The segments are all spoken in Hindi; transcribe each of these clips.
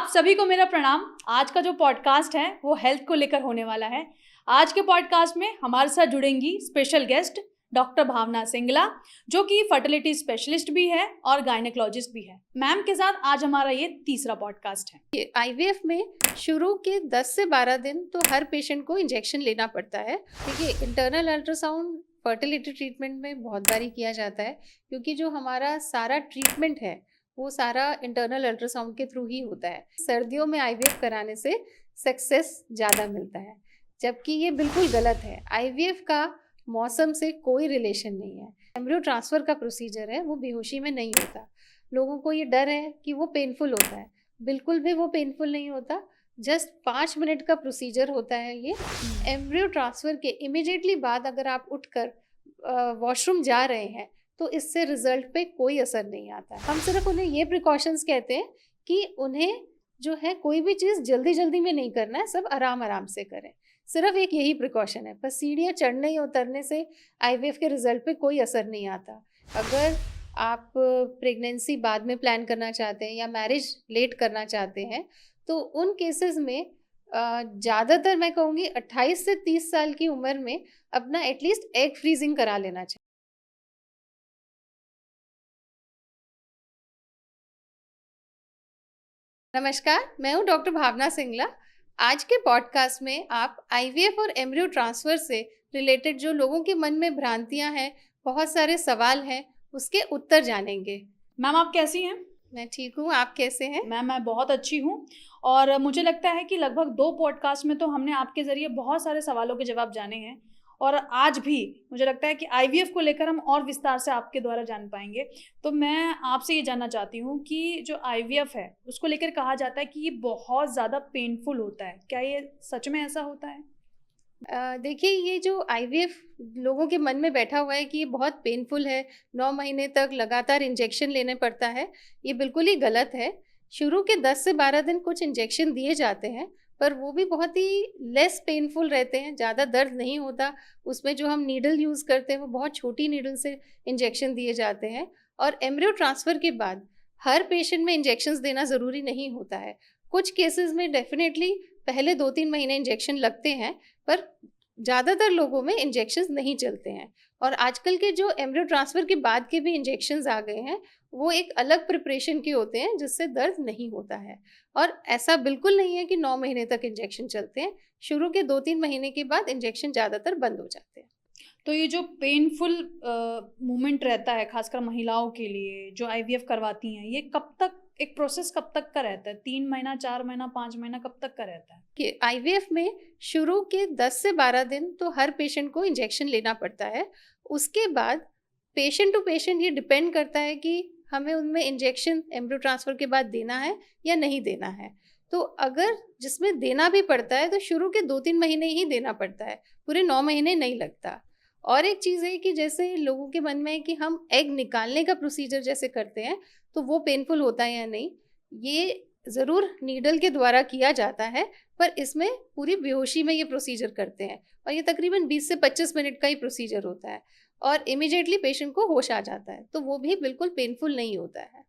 आप सभी को मेरा प्रणाम। आज का जो पॉडकास्ट है वो हेल्थ को लेकर होने वाला है। आज के पॉडकास्ट में हमारे साथ जुड़ेंगी स्पेशल गेस्ट डॉक्टर भावना सिंगला, जो कि फर्टिलिटी स्पेशलिस्ट भी है और गायनेकोलॉजिस्ट भी है। मैम के साथ आज हमारा ये तीसरा पॉडकास्ट है। आईवीएफ में शुरू के 10 से 12 दिन तो हर पेशेंट को इंजेक्शन लेना पड़ता है। देखिए, इंटरनल अल्ट्रासाउंड फर्टिलिटी ट्रीटमेंट में बहुत बारी किया जाता है, क्योंकि जो हमारा सारा ट्रीटमेंट है वो सारा इंटरनल अल्ट्रासाउंड के थ्रू ही होता है। सर्दियों में आईवीएफ कराने से सक्सेस ज़्यादा मिलता है, जबकि ये बिल्कुल गलत है। आईवीएफ का मौसम से कोई रिलेशन नहीं है। एम्ब्रियो ट्रांसफ़र का प्रोसीजर है, वो बेहोशी में नहीं होता। लोगों को ये डर है कि वो पेनफुल होता है, बिल्कुल भी वो पेनफुल नहीं होता। जस्ट 5 मिनट का प्रोसीजर होता है ये। एम्ब्रियो ट्रांसफ़र के इमिडिएटली बाद अगर आप उठकर वॉशरूम जा रहे हैं तो इससे रिजल्ट पे कोई असर नहीं आता। हम सिर्फ उन्हें ये प्रिकॉशंस कहते हैं कि उन्हें जो है कोई भी चीज़ जल्दी जल्दी में नहीं करना है, सब आराम आराम से करें। सिर्फ एक यही प्रिकॉशन है। बस सीढ़ियाँ चढ़ने या उतरने से आईवीएफ के रिजल्ट पे कोई असर नहीं आता। अगर आप प्रेगनेंसी बाद में प्लान करना चाहते हैं या मैरिज लेट करना चाहते हैं तो उन केसेस में ज़्यादातर मैं कहूँगी 28 से 30 साल की उम्र में अपना एटलीस्ट एग फ्रीजिंग करा लेना चाहिए। नमस्कार, मैं हूँ डॉक्टर भावना सिंगला। आज के पॉडकास्ट में आप आईवीएफ और एम्ब्रियो ट्रांसफ़र से रिलेटेड जो लोगों के मन में भ्रांतियाँ हैं, बहुत सारे सवाल हैं, उसके उत्तर जानेंगे। मैम आप कैसी हैं? मैं ठीक हूँ, आप कैसे हैं? मैम मैं बहुत अच्छी हूँ और मुझे लगता है कि लगभग 2 पॉडकास्ट में तो हमने आपके ज़रिए बहुत सारे सवालों के जवाब जाने हैं और आज भी मुझे लगता है कि आईवीएफ को लेकर हम और विस्तार से आपके द्वारा जान पाएंगे। तो मैं आपसे ये जानना चाहती हूँ कि जो आईवीएफ है उसको लेकर कहा जाता है कि ये बहुत ज़्यादा पेनफुल होता है, क्या ये सच में ऐसा होता है? देखिए, ये जो आईवीएफ लोगों के मन में बैठा हुआ है कि ये बहुत पेनफुल है, 9 महीने तक लगातार इंजेक्शन लेने पड़ता है, ये बिल्कुल ही गलत है। शुरू के 10 से 12 दिन कुछ इंजेक्शन दिए जाते हैं, पर वो भी बहुत ही लेस पेनफुल रहते हैं, ज़्यादा दर्द नहीं होता। उसमें जो हम नीडल यूज़ करते हैं वो बहुत छोटी नीडल से इंजेक्शन दिए जाते हैं। और एम्ब्रियो ट्रांसफ़र के बाद हर पेशेंट में इंजेक्शंस देना ज़रूरी नहीं होता है। कुछ केसेस में डेफिनेटली पहले 2-3 महीने इंजेक्शन लगते हैं, पर ज़्यादातर लोगों में इंजेक्शंस नहीं चलते हैं। और आजकल के जो एम्ब्रियो ट्रांसफ़र के बाद के भी इंजेक्शंस आ गए हैं, वो एक अलग प्रिपरेशन के होते हैं जिससे दर्द नहीं होता है। और ऐसा बिल्कुल नहीं है कि 9 महीने तक इंजेक्शन चलते हैं। शुरू के 2-3 महीने के बाद इंजेक्शन ज़्यादातर बंद हो जाते हैं। तो ये जो पेनफुल मोमेंट रहता है खासकर महिलाओं के लिए जो आईवीएफ करवाती हैं, ये कब तक एक प्रोसेस कब तक का रहता है? 3 महीना, 4 महीना, 5 महीना, कब तक का रहता है? कि आईवीएफ में शुरू के 10 से 12 दिन तो हर पेशेंट को इंजेक्शन लेना पड़ता है। उसके बाद पेशेंट टू पेशेंट ये डिपेंड करता है कि हमें उनमें इंजेक्शन एम्ब्रियो ट्रांसफ़र के बाद देना है या नहीं देना है। तो अगर जिसमें देना भी पड़ता है तो शुरू के 2-3 महीने ही देना पड़ता है, पूरे 9 महीने नहीं लगता। और एक चीज़ है कि जैसे लोगों के मन में है कि हम एग निकालने का प्रोसीजर जैसे करते हैं तो वो पेनफुल होता है या नहीं, ये ज़रूर नीडल के द्वारा किया जाता है, पर इसमें पूरी बेहोशी में ये प्रोसीजर करते हैं और ये तकरीबन 20 से 25 मिनट का ही प्रोसीजर होता है और इमीडिएटली पेशेंट को होश आ जाता है, तो वो भी बिल्कुल पेनफुल नहीं होता है।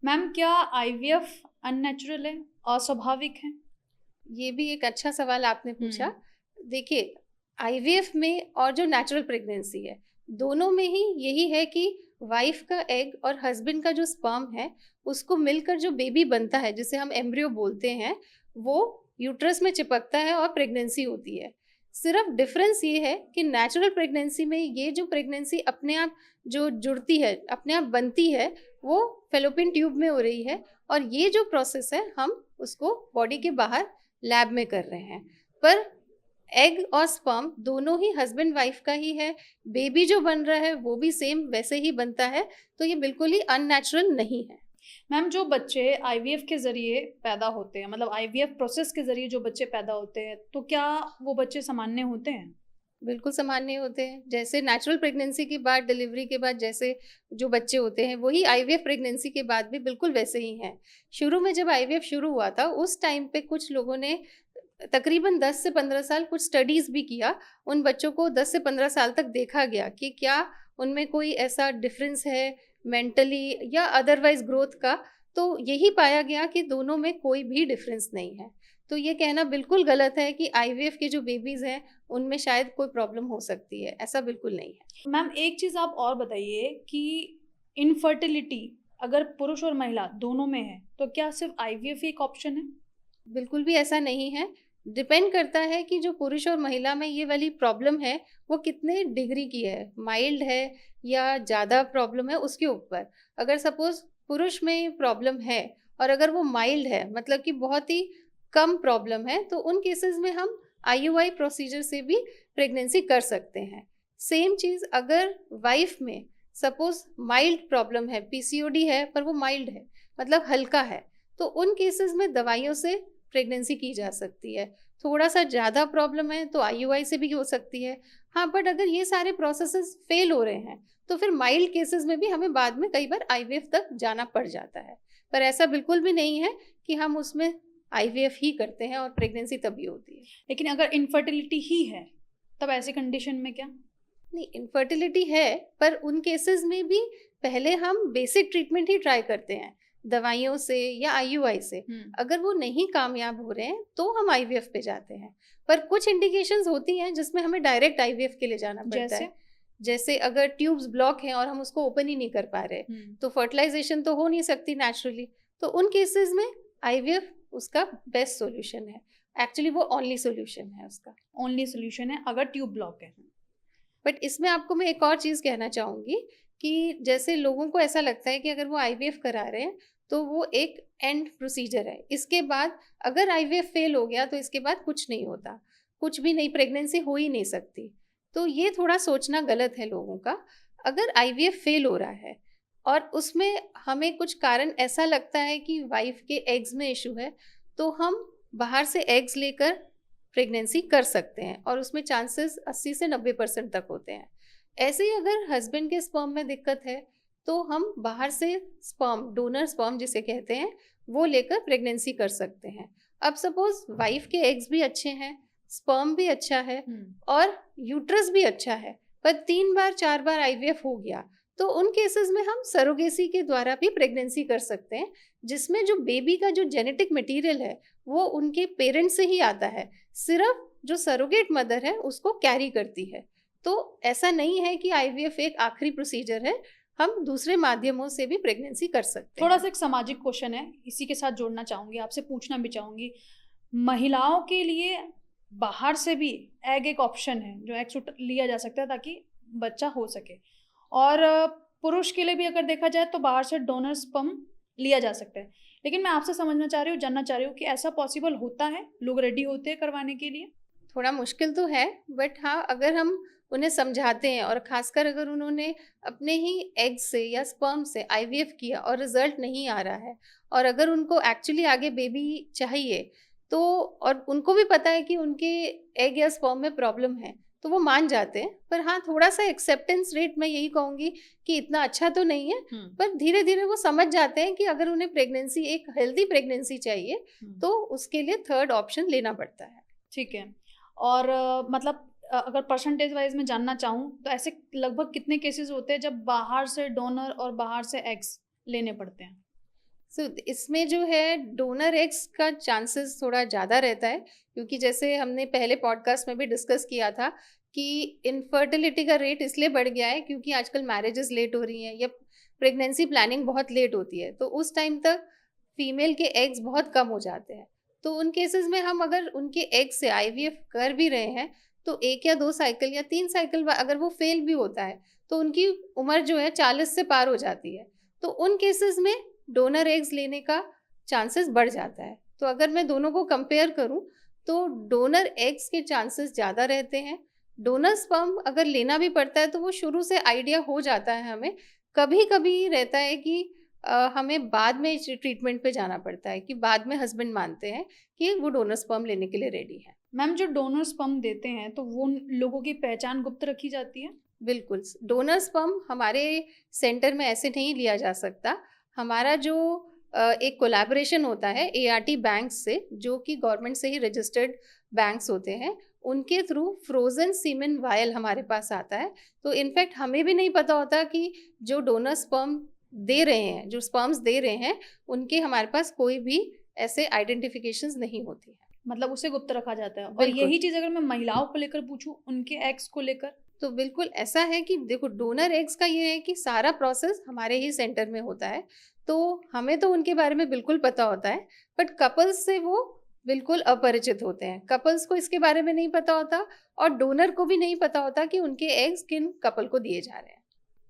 मैम क्या आईवीएफ अननेचुरल है, अस्वाभाविक है? ये भी एक अच्छा सवाल आपने पूछा। देखिए, आईवीएफ में और जो नेचुरल प्रेगनेंसी है, दोनों में ही यही है कि वाइफ का एग और हस्बैंड का जो स्पर्म है उसको मिलकर जो बेबी बनता है, जिसे हम एम्ब्रियो बोलते हैं, वो यूट्रस में चिपकता है और प्रेगनेंसी होती है। सिर्फ डिफरेंस ये है कि नेचुरल प्रेगनेंसी में ये जो प्रेगनेंसी अपने आप जो जुड़ती है, अपने आप बनती है, वो फेलोपियन ट्यूब में हो रही है और ये जो प्रोसेस है हम उसको बॉडी के बाहर लैब में कर रहे हैं। पर एग और स्पर्म दोनों ही हस्बैंड वाइफ का ही है, बेबी जो बन रहा है वो भी सेम वैसे ही बनता है, तो ये बिल्कुल ही अननेचुरल नहीं है। मैम जो बच्चे आईवीएफ के ज़रिए पैदा होते हैं, मतलब आईवीएफ प्रोसेस के ज़रिए जो बच्चे पैदा होते हैं, तो क्या वो बच्चे सामान्य होते हैं? बिल्कुल सामान्य होते हैं। जैसे नेचुरल प्रेगनेंसी के बाद, डिलीवरी के बाद जैसे जो बच्चे होते हैं, वही आईवीएफ प्रेगनेंसी के बाद भी बिल्कुल वैसे ही हैं। शुरू में जब आईवीएफ शुरू हुआ था उस टाइम पे कुछ लोगों ने तकरीबन 10 से 15 साल कुछ स्टडीज़ भी किया। उन बच्चों को 10 से 15 साल तक देखा गया कि क्या उनमें कोई ऐसा डिफरेंस है मेंटली या अदरवाइज ग्रोथ का, तो यही पाया गया कि दोनों में कोई भी डिफरेंस नहीं है। तो ये कहना बिल्कुल गलत है कि आईवीएफ के जो बेबीज हैं उनमें शायद कोई प्रॉब्लम हो सकती है, ऐसा बिल्कुल नहीं है। मैम एक चीज़ आप और बताइए कि इनफर्टिलिटी अगर पुरुष और महिला दोनों में है तो क्या सिर्फ आईवीएफ ही एक ऑप्शन है? बिल्कुल भी ऐसा नहीं है। डिपेंड करता है कि जो पुरुष और महिला में ये वाली प्रॉब्लम है वो कितने डिग्री की है, माइल्ड है या ज़्यादा प्रॉब्लम है उसके ऊपर। अगर सपोज पुरुष में प्रॉब्लम है और अगर वो माइल्ड है, मतलब कि बहुत ही कम प्रॉब्लम है, तो उन केसेस में हम आईयूआई प्रोसीजर से भी प्रेगनेंसी कर सकते हैं। सेम चीज़ अगर वाइफ में सपोज माइल्ड प्रॉब्लम है, पीसीओडी है पर वो माइल्ड है, मतलब हल्का है, तो उन केसेस में दवाइयों से प्रेगनेंसी की जा सकती है। थोड़ा सा ज़्यादा प्रॉब्लम है तो आईयूआई से भी हो सकती है। हाँ, बट अगर ये सारे प्रोसेसेस फेल हो रहे हैं तो फिर माइल्ड केसेस में भी हमें बाद में कई बार आईवीएफ तक जाना पड़ जाता है। पर ऐसा बिल्कुल भी नहीं है कि हम उसमें आईवीएफ ही करते हैं और प्रेगनेंसी तभी होती है। लेकिन अगर इनफर्टिलिटी ही है तब ऐसे कंडीशन में क्या? नहीं, इनफर्टिलिटी है पर उन केसेस में भी पहले हम बेसिक ट्रीटमेंट ही ट्राई करते हैं, दवाइयों से या आईयूआई से। अगर वो नहीं कामयाब हो रहे हैं तो हम आईवीएफ पे जाते हैं। पर कुछ इंडिकेशंस होती हैं जिसमें हमें डायरेक्ट आईवीएफ के लिए जाना पड़ता है। जैसे अगर ट्यूब्स ब्लॉक हैं और हम उसको ओपन ही नहीं कर पा रहे, तो फर्टिलाइजेशन तो हो नहीं सकती नेचुरली, तो उन केसेस में आईवीएफ उसका बेस्ट सॉल्यूशन है। एक्चुअली वो ओनली सॉल्यूशन है, उसका ओनली सॉल्यूशन है अगर ट्यूब ब्लॉक है। बट इसमें आपको मैं एक और चीज़ कहना चाहूँगी कि जैसे लोगों को ऐसा लगता है कि अगर वो आईवीएफ करा रहे हैं तो वो एक एंड प्रोसीजर है, इसके बाद अगर आईवीएफ फेल हो गया तो इसके बाद कुछ नहीं होता, कुछ भी नहीं, प्रेगनेंसी हो ही नहीं सकती। तो ये थोड़ा सोचना गलत है लोगों का। अगर आईवीएफ फेल हो रहा है और उसमें हमें कुछ कारण ऐसा लगता है कि वाइफ के एग्स में इशू है, तो हम बाहर से एग्स लेकर प्रेगनेंसी कर सकते हैं और उसमें चांसेस 80 से 90% तक होते हैं। ऐसे ही अगर हस्बैंड के स्पर्म में दिक्कत है तो हम बाहर से स्पर्म, डोनर स्पर्म जिसे कहते हैं, वो लेकर प्रेगनेंसी कर सकते हैं। अब सपोज वाइफ के एग्स भी अच्छे हैं, स्पर्म भी अच्छा है और यूट्रस भी अच्छा है, पर 3 बार 4 बार आईवीएफ हो गया, तो उन केसेस में हम सरोगेसी के द्वारा भी प्रेगनेंसी कर सकते हैं, जिसमें जो बेबी का जो जेनेटिक मटेरियल है वो उनके पेरेंट्स से ही आता है, सिर्फ जो सरोगेट मदर है उसको कैरी करती है। तो ऐसा नहीं है कि आईवीएफ एक आखिरी प्रोसीजर है, हम दूसरे माध्यमों से भी प्रेगनेंसी कर सकते हैं। थोड़ा सा एक सामाजिक क्वेश्चन है, इसी के साथ जोड़ना चाहूँगी, आपसे पूछना भी चाहूँगी, महिलाओं के लिए बाहर से भी एग एक ऑप्शन है, जो एग लिया जा सकता है ताकि बच्चा हो सके, और पुरुष के लिए भी अगर देखा जाए तो बाहर से डोनर स्पर्म लिया जा सकता है। लेकिन मैं आपसे समझना चाह रही हूँ, जानना चाह रही हूँ कि ऐसा पॉसिबल होता है? लोग रेडी होते हैं करवाने के लिए? थोड़ा मुश्किल तो है, बट हाँ, अगर हम उन्हें समझाते हैं और ख़ासकर अगर उन्होंने अपने ही एग से या स्पर्म से आईवीएफ किया और रिजल्ट नहीं आ रहा है, और अगर उनको एक्चुअली आगे बेबी चाहिए तो, और उनको भी पता है कि उनके एग या स्पर्म में प्रॉब्लम है, तो वो मान जाते हैं। पर हाँ, थोड़ा सा एक्सेप्टेंस रेट मैं यही कहूँगी कि इतना अच्छा तो नहीं है, पर धीरे धीरे वो समझ जाते हैं कि अगर उन्हें प्रेगनेंसी, एक हेल्दी प्रेगनेंसी चाहिए, तो उसके लिए थर्ड ऑप्शन लेना पड़ता है। ठीक है। और मतलब अगर परसेंटेज वाइज में जानना चाहूँ तो ऐसे लगभग कितने केसेस होते हैं जब बाहर से डोनर और बाहर से एग्स लेने पड़ते हैं? इसमें जो है डोनर एग्स का चांसेस थोड़ा ज़्यादा रहता है, क्योंकि जैसे हमने पहले पॉडकास्ट में भी डिस्कस किया था कि इनफर्टिलिटी का रेट इसलिए बढ़ गया है क्योंकि आजकल मैरिजेस लेट हो रही हैं या प्रेगनेंसी प्लानिंग बहुत लेट होती है, तो उस टाइम तक फीमेल के एग्स बहुत कम हो जाते हैं। तो उन केसेस में हम अगर उनके एग से आईवीएफ कर भी रहे हैं तो 1 या 2 साइकिल या 3 साइकिल अगर वो फेल भी होता है तो उनकी उम्र जो है 40 से पार हो जाती है, तो उन केसेस में डोनर एग्स लेने का चांसेस बढ़ जाता है। तो अगर मैं दोनों को कंपेयर करूं तो डोनर एग्स के चांसेस ज़्यादा रहते हैं। डोनर स्पर्म अगर लेना भी पड़ता है तो वो शुरू से आइडिया हो जाता है हमें, कभी कभी रहता है कि हमें बाद में ट्रीटमेंट पे जाना पड़ता है, कि बाद में हस्बैंड मानते हैं कि वो डोनर स्पर्म लेने के लिए रेडी है। मैम, जो डोनर स्पर्म देते हैं तो वो लोगों की पहचान गुप्त रखी जाती है? बिल्कुल, डोनर स्पर्म हमारे सेंटर में ऐसे नहीं लिया जा सकता। हमारा जो एक कोलैबोरेशन होता है एआरटी बैंक से, जो कि गवर्नमेंट से ही रजिस्टर्ड बैंक्स होते हैं, उनके थ्रू फ्रोजन सीमेन वायल हमारे पास आता है। तो इनफैक्ट हमें भी नहीं पता होता कि जो डोनर स्पर्म दे रहे हैं, जो स्पर्म्स दे रहे हैं, उनके हमारे पास कोई भी ऐसे आइडेंटिफिकेशंस नहीं होती है। मतलब उसे गुप्त रखा जाता है। और बिल्कुल। यही चीज अगर मैं महिलाओं को लेकर पूछूं, उनके एग्स को लेकर, तो बिल्कुल ऐसा है कि देखो, डोनर एग्स का ये है कि सारा प्रोसेस हमारे ही सेंटर में होता है, तो हमें तो उनके बारे में बिल्कुल पता होता है, बट कपल्स से वो बिल्कुल अपरिचित होते हैं। कपल्स को इसके बारे में नहीं पता होता और डोनर को भी नहीं पता होता कि उनके एग्स किन कपल को दिए जा रहे हैं।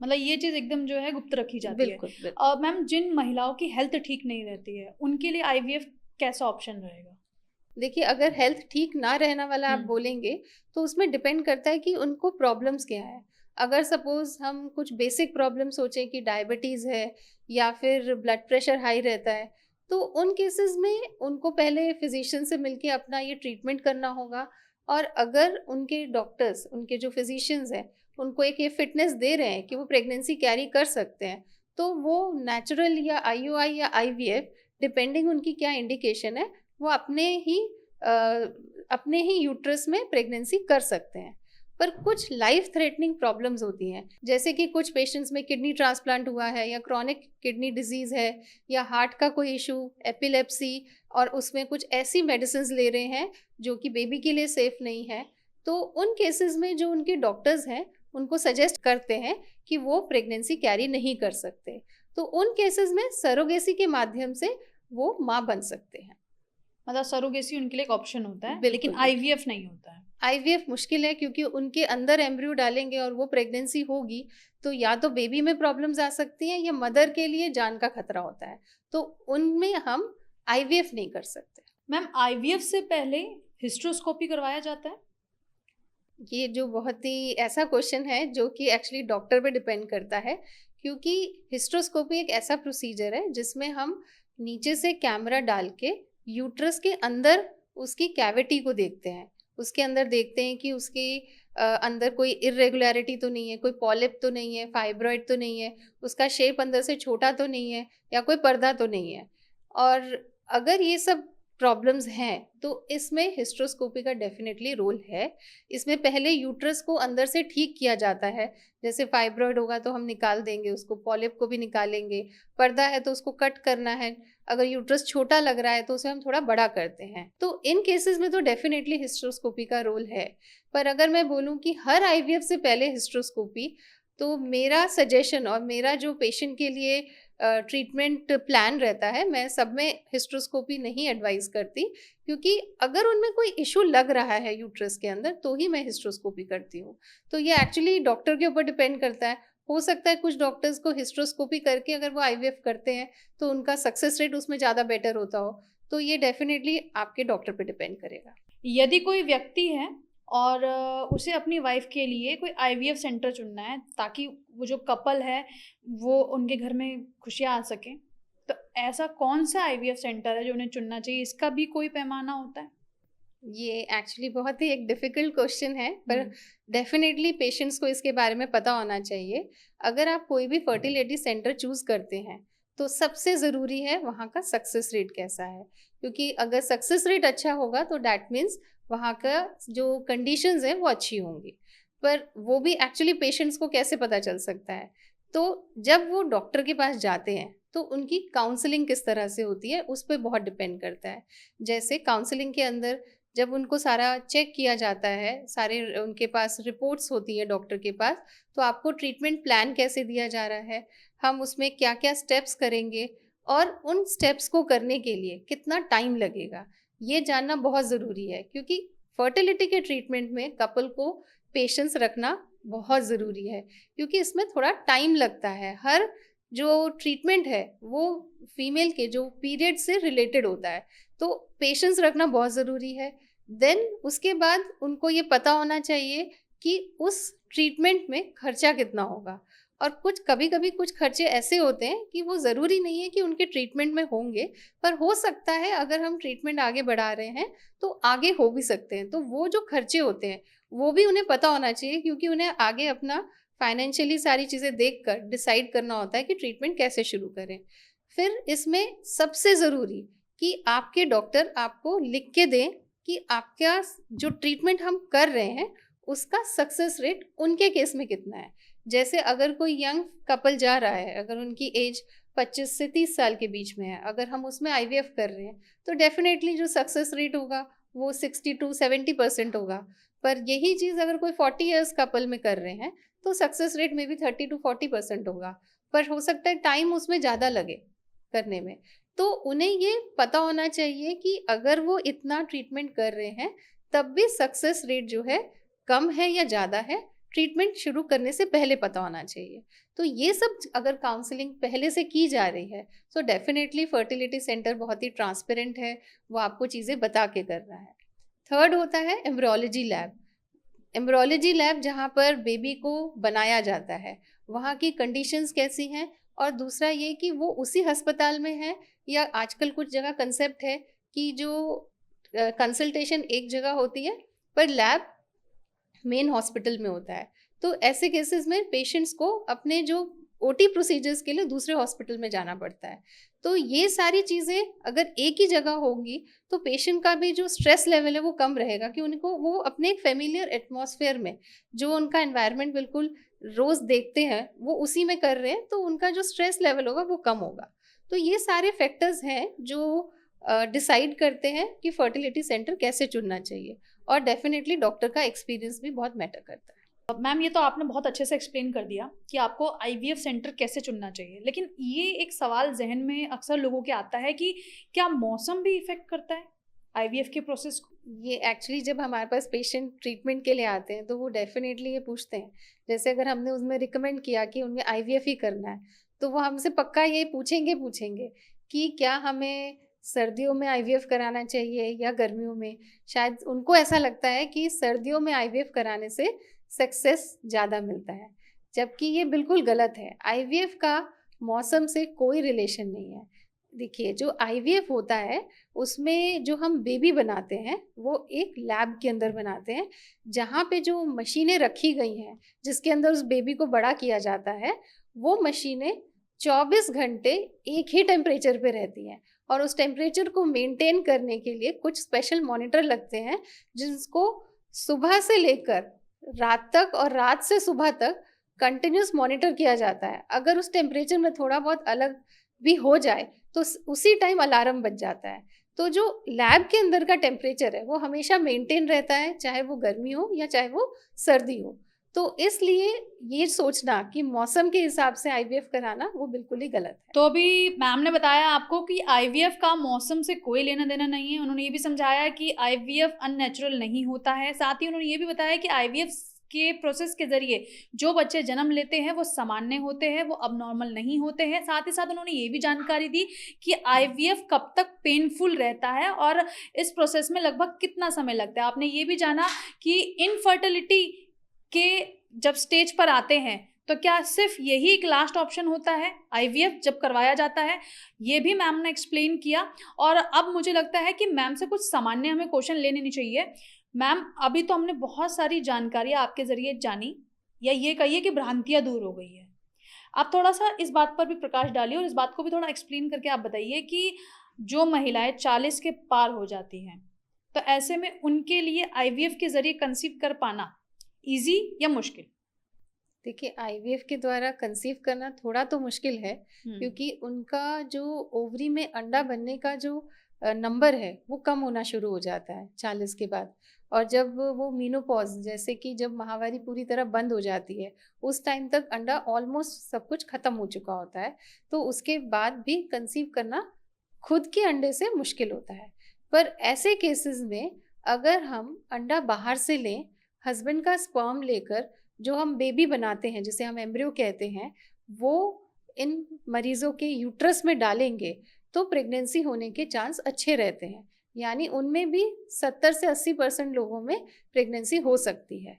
मतलब ये चीज एकदम जो है गुप्त रखी जाती बिल्कुल, है। बिल्कुल। मैम, जिन महिलाओं की हेल्थ ठीक नहीं रहती है, उनके लिए आईवीएफ कैसा ऑप्शन रहेगा? देखिए, अगर हेल्थ ठीक ना रहना वाला आप बोलेंगे, तो उसमें डिपेंड करता है कि उनको प्रॉब्लम्स क्या है। अगर सपोज हम कुछ बेसिक प्रॉब्लम सोचें कि डायबिटीज़ है या फिर ब्लड प्रेशर हाई रहता है, तो उन केसेस में उनको पहले फिजिशियन से मिलके अपना ये ट्रीटमेंट करना होगा। और अगर उनके डॉक्टर्स, उनके जो फिजिशियंस हैं, उनको एक ये फिटनेस दे रहे हैं कि वो प्रेगनेंसी कैरी कर सकते हैं, तो वो नेचुरल या आईयूआई या आईवीएफ, डिपेंडिंग उनकी क्या इंडिकेशन है, वो अपने ही यूट्रस में प्रेगनेंसी कर सकते हैं। पर कुछ लाइफ थ्रेटनिंग प्रॉब्लम्स होती हैं, जैसे कि कुछ पेशेंट्स में किडनी ट्रांसप्लांट हुआ है या क्रॉनिक किडनी डिजीज़ है या हार्ट का कोई इशू, एपिलेप्सी, और उसमें कुछ ऐसी मेडिसिन ले रहे हैं जो कि बेबी के लिए सेफ नहीं है। तो उन केसेस में जो उनके डॉक्टर्स हैं, उनको सजेस्ट करते हैं कि वो प्रेगनेंसी कैरी नहीं कर सकते। तो उन केसेस में सरोगेसी के माध्यम से वो माँ बन सकते हैं। मतलब सरोगेसी उनके लिए एक ऑप्शन होता है, बिल्कुल, लेकिन बिल्कुल। आईवीएफ नहीं होता है। आईवीएफ मुश्किल है, क्योंकि उनके अंदर एम्ब्रियो डालेंगे और वो प्रेगनेंसी होगी, तो या तो बेबी में प्रॉब्लम्स आ सकती हैं या मदर के लिए जान का खतरा होता है, तो उनमें हम आईवीएफ नहीं कर सकते। मैम, आईवीएफ से पहले हिस्ट्रोस्कोपी करवाया जाता है? ये जो बहुत ही ऐसा क्वेश्चन है जो कि एक्चुअली डॉक्टर पे डिपेंड करता है, क्योंकि हिस्ट्रोस्कोपी एक ऐसा प्रोसीजर है जिसमें हम नीचे से कैमरा डाल के यूट्रस के अंदर उसकी कैविटी को देखते हैं। उसके अंदर देखते हैं कि उसके अंदर कोई इर्रेगुलरिटी तो नहीं है, कोई पॉलिप तो नहीं है, फाइब्रॉइड तो नहीं है, उसका शेप अंदर से छोटा तो नहीं है, या कोई पर्दा तो नहीं है। और अगर ये सब प्रॉब्लम्स हैं, तो इसमें हिस्ट्रोस्कोपी का डेफिनेटली रोल है। इसमें पहले यूट्रस को अंदर से ठीक किया जाता है। जैसे फाइब्रॉइड होगा तो हम निकाल देंगे उसको, पॉलिप को भी निकालेंगे, पर्दा है तो उसको कट करना है, अगर यूट्रस छोटा लग रहा है तो उसे हम थोड़ा बड़ा करते हैं। तो इन केसेस में तो डेफिनेटली हिस्ट्रोस्कोपी का रोल है। पर अगर मैं बोलूँ कि हर आईवीएफ से पहले हिस्ट्रोस्कोपी, तो मेरा सजेशन और मेरा जो पेशेंट के लिए ट्रीटमेंट प्लान रहता है, मैं सब में हिस्ट्रोस्कोपी नहीं एडवाइस करती, क्योंकि अगर उनमें कोई इशू लग रहा है यूट्रस के अंदर तो ही मैं हिस्ट्रोस्कोपी करती हूँ। तो ये एक्चुअली डॉक्टर के ऊपर डिपेंड करता है। हो सकता है कुछ डॉक्टर्स को हिस्ट्रोस्कोपी करके अगर वो आईवीएफ करते हैं तो उनका सक्सेस रेट उसमें ज़्यादा बेटर होता हो। तो ये डेफिनेटली आपके डॉक्टर पे डिपेंड करेगा। यदि कोई व्यक्ति है और उसे अपनी वाइफ के लिए कोई आईवीएफ सेंटर चुनना है ताकि वो जो कपल है वो उनके घर में खुशियाँ आ सकें, तो ऐसा कौन सा आईवीएफ सेंटर है जो उन्हें चुनना चाहिए? इसका भी कोई पैमाना होता है? ये एक्चुअली बहुत ही एक डिफ़िकल्ट क्वेश्चन है, पर डेफिनेटली पेशेंट्स को इसके बारे में पता होना चाहिए। अगर आप कोई भी फर्टिलिटी सेंटर चूज़ करते हैं, तो सबसे ज़रूरी है वहाँ का सक्सेस रेट कैसा है, क्योंकि अगर सक्सेस रेट अच्छा होगा तो दैट मीन्स वहाँ का जो कंडीशंस हैं वो अच्छी होंगी। पर वो भी एक्चुअली पेशेंट्स को कैसे पता चल सकता है? तो जब वो डॉक्टर के पास जाते हैं, तो उनकी काउंसलिंग किस तरह से होती है, उस पे बहुत डिपेंड करता है। जैसे काउंसलिंग के अंदर जब उनको सारा चेक किया जाता है, सारे उनके पास रिपोर्ट्स होती है डॉक्टर के पास, तो आपको ट्रीटमेंट प्लान कैसे दिया जा रहा है, हम उसमें क्या-क्या स्टेप्स करेंगे और उन स्टेप्स को करने के लिए कितना टाइम लगेगा, ये जानना बहुत ज़रूरी है। क्योंकि फर्टिलिटी के ट्रीटमेंट में कपल को पेशेंस रखना बहुत ज़रूरी है, क्योंकि इसमें थोड़ा टाइम लगता है। हर जो ट्रीटमेंट है वो फीमेल के जो पीरियड से रिलेटेड होता है, तो पेशेंस रखना बहुत ज़रूरी है। देन उसके बाद उनको ये पता होना चाहिए कि उस ट्रीटमेंट में खर्चा कितना होगा। और कभी-कभी कुछ खर्चे ऐसे होते हैं कि वो ज़रूरी नहीं है कि उनके ट्रीटमेंट में होंगे, पर हो सकता है अगर हम ट्रीटमेंट आगे बढ़ा रहे हैं तो आगे हो भी सकते हैं। तो वो जो खर्चे होते हैं वो भी उन्हें पता होना चाहिए, क्योंकि उन्हें आगे अपना फाइनेंशियली सारी चीज़ें देखकर डिसाइड करना होता है कि ट्रीटमेंट कैसे शुरू करें। फिर इसमें सबसे ज़रूरी कि आपके डॉक्टर आपको लिख के दें कि आपका जो ट्रीटमेंट हम कर रहे हैं उसका सक्सेस रेट उनके केस में कितना है। जैसे अगर कोई यंग कपल जा रहा है, अगर उनकी एज 25 से 30 साल के बीच में है, अगर हम उसमें आईवीएफ कर रहे हैं तो डेफिनेटली जो सक्सेस रेट होगा वो 60 to 70% होगा। पर यही चीज़ अगर कोई 40 ईयर्स कपल में कर रहे हैं तो सक्सेस रेट में भी 30 to 40% होगा, पर हो सकता है टाइम उसमें ज़्यादा लगे करने में। तो उन्हें ये पता होना चाहिए कि अगर वो इतना ट्रीटमेंट कर रहे हैं तब भी सक्सेस रेट जो है कम है या ज़्यादा है, ट्रीटमेंट शुरू करने से पहले पता होना चाहिए। तो ये सब अगर काउंसलिंग पहले से की जा रही है तो डेफिनेटली फर्टिलिटी सेंटर बहुत ही ट्रांसपेरेंट है, वो आपको चीज़ें बता के कर रहा है। थर्ड होता है एम्ब्रियोलॉजी लैब। एम्ब्रियोलॉजी लैब जहाँ पर बेबी को बनाया जाता है, वहाँ की कंडीशंस कैसी हैं, और दूसरा ये कि वो उसी अस्पताल में है या आजकल कुछ जगह कंसेप्ट है कि जो कंसल्टेशन एक जगह होती है पर लैब मेन हॉस्पिटल में होता है। तो ऐसे केसेस में पेशेंट्स को अपने जो ओटी प्रोसीजर्स के लिए दूसरे हॉस्पिटल में जाना पड़ता है। तो ये सारी चीज़ें अगर एक ही जगह होंगी तो पेशेंट का भी जो स्ट्रेस लेवल है वो कम रहेगा, कि उनको वो अपने एक फेमिलियर एटमॉस्फेयर में जो उनका एनवायरनमेंट बिल्कुल रोज़ देखते हैं वो उसी में कर रहे हैं, तो उनका जो स्ट्रेस लेवल होगा वो कम होगा। तो ये सारे फैक्टर्स हैं जो डिसाइड करते हैं कि फर्टिलिटी सेंटर कैसे चुनना चाहिए, और डेफिनेटली डॉक्टर का एक्सपीरियंस भी बहुत मैटर करता है। मैम, ये तो आपने बहुत अच्छे से एक्सप्लेन कर दिया कि आपको आईवीएफ सेंटर कैसे चुनना चाहिए, लेकिन ये एक सवाल जहन में अक्सर लोगों के आता है कि क्या मौसम भी इफेक्ट करता है आईवीएफ के प्रोसेस को? ये एक्चुअली जब हमारे पास पेशेंट ट्रीटमेंट के लिए आते हैं तो वो डेफिनेटली ये पूछते हैं, जैसे अगर हमने उसमें रिकमेंड किया कि उनमें आईवीएफ ही करना है तो वो हमसे पक्का ये पूछेंगे कि क्या हमें सर्दियों में आईवीएफ कराना चाहिए या गर्मियों में। शायद उनको ऐसा लगता है कि सर्दियों में आईवीएफ कराने से सक्सेस ज़्यादा मिलता है, जबकि ये बिल्कुल गलत है। आईवीएफ का मौसम से कोई रिलेशन नहीं है। देखिए, जो आईवीएफ होता है उसमें जो हम बेबी बनाते हैं वो एक लैब के अंदर बनाते हैं, जहाँ पे जो मशीनें रखी गई हैं जिसके अंदर उस बेबी को बड़ा किया जाता है, वो मशीनें 24 घंटे एक ही टेम्परेचर पे रहती हैं, और उस टेम्परेचर को मेंटेन करने के लिए कुछ स्पेशल मॉनिटर लगते हैं जिसको सुबह से लेकर रात तक और रात से सुबह तक कंटिन्यूस मॉनिटर किया जाता है। अगर उस टेम्परेचर में थोड़ा बहुत अलग भी हो जाए तो उसी टाइम अलार्म बज जाता है। तो जो लैब के अंदर का टेम्परेचर है वो हमेशा मेंटेन रहता है, चाहे वो गर्मी हो या चाहे वो सर्दी हो। तो इसलिए ये सोचना कि मौसम के हिसाब से आईवीएफ कराना वो बिल्कुल ही गलत है। तो अभी मैम ने बताया आपको कि आईवीएफ का मौसम से कोई लेना देना नहीं है। उन्होंने ये भी समझाया कि आईवीएफ अननेचुरल नहीं होता है। साथ ही उन्होंने ये भी बताया कि आईवीएफ के प्रोसेस के जरिए जो बच्चे जन्म लेते हैं वो सामान्य होते हैं, वो अबनॉर्मल नहीं होते हैं। साथ ही साथ उन्होंने ये भी जानकारी दी कि आईवीएफ कब तक पेनफुल रहता है और इस प्रोसेस में लगभग कितना समय लगता है। आपने ये भी जाना कि इनफर्टिलिटी के जब स्टेज पर आते हैं तो क्या सिर्फ यही एक लास्ट ऑप्शन होता है आईवीएफ जब करवाया जाता है, ये भी मैम ने एक्सप्लेन किया। और अब मुझे लगता है कि मैम से कुछ सामान्य हमें क्वेश्चन ले लेनी चाहिए। मैम, अभी तो हमने बहुत सारी जानकारियाँ आपके ज़रिए जानी, या ये कहिए कि भ्रांतियाँ दूर हो गई है। आप थोड़ा सा इस बात पर भी प्रकाश डालिए और इस बात को भी थोड़ा एक्सप्लेन करके आप बताइए कि जो महिलाएं 40 के पार हो जाती हैं तो ऐसे में उनके लिए आईवीएफ के ज़रिए कंसीव कर पाना ईजी या मुश्किल? देखिए, आईवीएफ के द्वारा कंसीव करना थोड़ा तो मुश्किल है, क्योंकि उनका जो ओवरी में अंडा बनने का जो नंबर है वो कम होना शुरू हो जाता है 40 के बाद। और जब वो मीनोपॉज, जैसे कि जब माहवारी पूरी तरह बंद हो जाती है, उस टाइम तक अंडा ऑलमोस्ट सब कुछ ख़त्म हो चुका होता है, तो उसके बाद भी कंसीव करना खुद के अंडे से मुश्किल होता है। पर ऐसे केसेस में अगर हम अंडा बाहर से लें, हस्बैंड का स्पर्म लेकर जो हम बेबी बनाते हैं जिसे हम एम्ब्रियो कहते हैं, वो इन मरीज़ों के यूट्रस में डालेंगे तो प्रेगनेंसी होने के चांस अच्छे रहते हैं। यानी उनमें भी 70 से 80% लोगों में प्रेगनेंसी हो सकती है।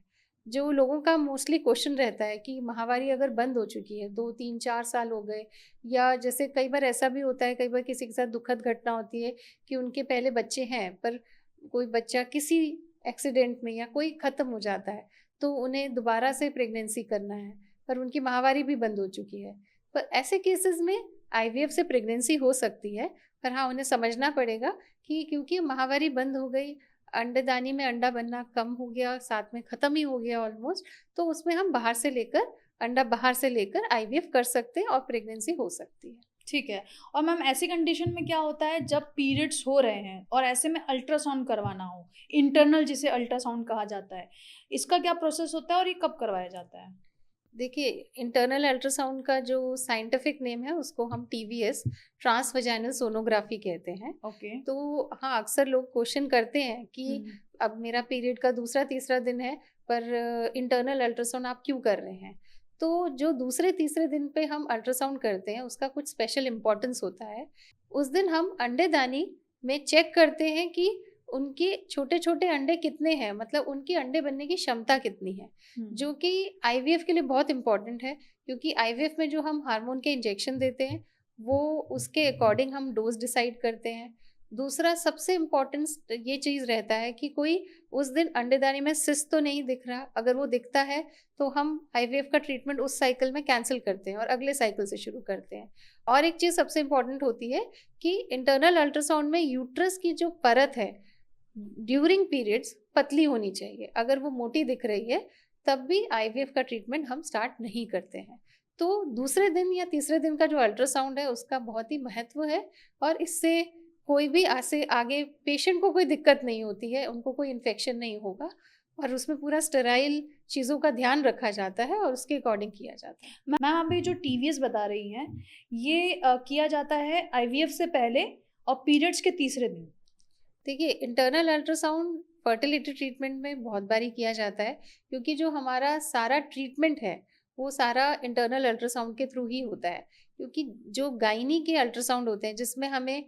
जो लोगों का मोस्टली क्वेश्चन रहता है कि माहवारी अगर बंद हो चुकी है, 2, 3, 4 साल हो गए, या जैसे कई बार ऐसा भी होता है, कई बार किसी के साथ दुखद घटना होती है कि उनके पहले बच्चे हैं पर कोई बच्चा किसी एक्सीडेंट में या कोई ख़त्म हो जाता है तो उन्हें दोबारा से प्रेगनेंसी करना है, पर उनकी माहवारी भी बंद हो चुकी है। पर ऐसे केसेस में आईवीएफ से प्रेगनेंसी हो सकती है, पर हाँ, उन्हें समझना पड़ेगा कि क्योंकि माहवारी बंद हो गई, अंडेदानी में अंडा बनना कम हो गया, साथ में ख़त्म ही हो गया ऑलमोस्ट, तो उसमें हम बाहर से लेकर अंडा बाहर से लेकर आईवीएफ कर सकते हैं और प्रेगनेंसी हो सकती है। ठीक है। और मैम ऐसी कंडीशन में क्या होता है जब पीरियड्स हो रहे हैं और ऐसे में अल्ट्रासाउंड करवाना हो, इंटरनल जिसे अल्ट्रासाउंड कहा जाता है, इसका क्या प्रोसेस होता है और ये कब करवाया जाता है? देखिए, इंटरनल अल्ट्रासाउंड का जो साइंटिफिक नेम है उसको हम टीवीएस, ट्रांस वजाइनल सोनोग्राफी कहते हैं। ओके। तो हाँ, अक्सर लोग क्वेश्चन करते हैं कि अब मेरा पीरियड का दूसरा तीसरा दिन है पर इंटरनल अल्ट्रासाउंड आप क्यों कर रहे हैं? तो जो दूसरे तीसरे दिन पे हम अल्ट्रासाउंड करते हैं उसका कुछ स्पेशल इम्पोर्टेंस होता है। उस दिन हम अंडेदानी में चेक करते हैं कि उनके छोटे छोटे अंडे कितने हैं, मतलब उनकी अंडे बनने की क्षमता कितनी है, जो कि आईवीएफ के लिए बहुत इंपॉर्टेंट है, क्योंकि आईवीएफ में जो हम हार्मोन के इंजेक्शन देते हैं वो उसके अकॉर्डिंग हम डोज डिसाइड करते हैं। दूसरा सबसे इम्पोर्टेंट ये चीज़ रहता है कि कोई उस दिन अंडेदानी में सिस्ट तो नहीं दिख रहा। अगर वो दिखता है तो हम आईवीएफ का ट्रीटमेंट उस साइकिल में कैंसिल करते हैं और अगले साइकिल से शुरू करते हैं। और एक चीज़ सबसे इम्पोर्टेंट होती है कि इंटरनल अल्ट्रासाउंड में यूट्रस की जो परत है ड्यूरिंग पीरियड्स पतली होनी चाहिए। अगर वो मोटी दिख रही है तब भी आईवीएफ का ट्रीटमेंट हम स्टार्ट नहीं करते हैं। तो दूसरे दिन या तीसरे दिन का जो अल्ट्रासाउंड है उसका बहुत ही महत्व है और इससे कोई भी आगे पेशेंट को कोई दिक्कत नहीं होती है, उनको कोई इन्फेक्शन नहीं होगा और उसमें पूरा स्टेराइल चीज़ों का ध्यान रखा जाता है और उसके अकॉर्डिंग किया जाता है। मैम आप ये जो टीवीएस बता रही हैं ये किया जाता है आईवीएफ से पहले और पीरियड्स के तीसरे दिन? देखिए, इंटरनल अल्ट्रासाउंड फर्टिलिटी ट्रीटमेंट में बहुत बारी किया जाता है, क्योंकि जो हमारा सारा ट्रीटमेंट है वो सारा इंटरनल अल्ट्रासाउंड के थ्रू ही होता है। क्योंकि जो गायनी के अल्ट्रासाउंड होते हैं जिसमें हमें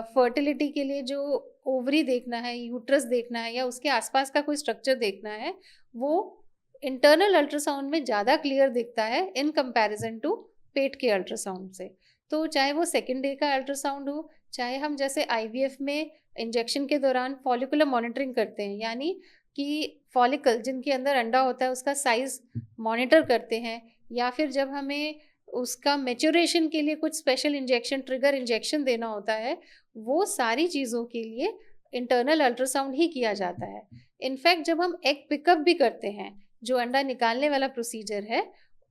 फर्टिलिटी के लिए जो ओवरी देखना है, यूट्रस देखना है या उसके आसपास का कोई स्ट्रक्चर देखना है, वो इंटरनल अल्ट्रासाउंड में ज़्यादा क्लियर दिखता है इन कंपैरिजन टू पेट के अल्ट्रासाउंड से। तो चाहे वो सेकेंड डे का अल्ट्रासाउंड हो, चाहे हम जैसे आईवीएफ में इंजेक्शन के दौरान फॉलिकुलर मॉनिटरिंग करते हैं, यानी कि फॉलिकल जिनके अंदर अंडा होता है उसका साइज मॉनिटर करते हैं, या फिर जब हमें उसका मैच्योरेशन के लिए कुछ स्पेशल इंजेक्शन, ट्रिगर इंजेक्शन देना होता है, वो सारी चीज़ों के लिए इंटरनल अल्ट्रासाउंड ही किया जाता है। इनफैक्ट जब हम एग पिकअप भी करते हैं, जो अंडा निकालने वाला प्रोसीजर है,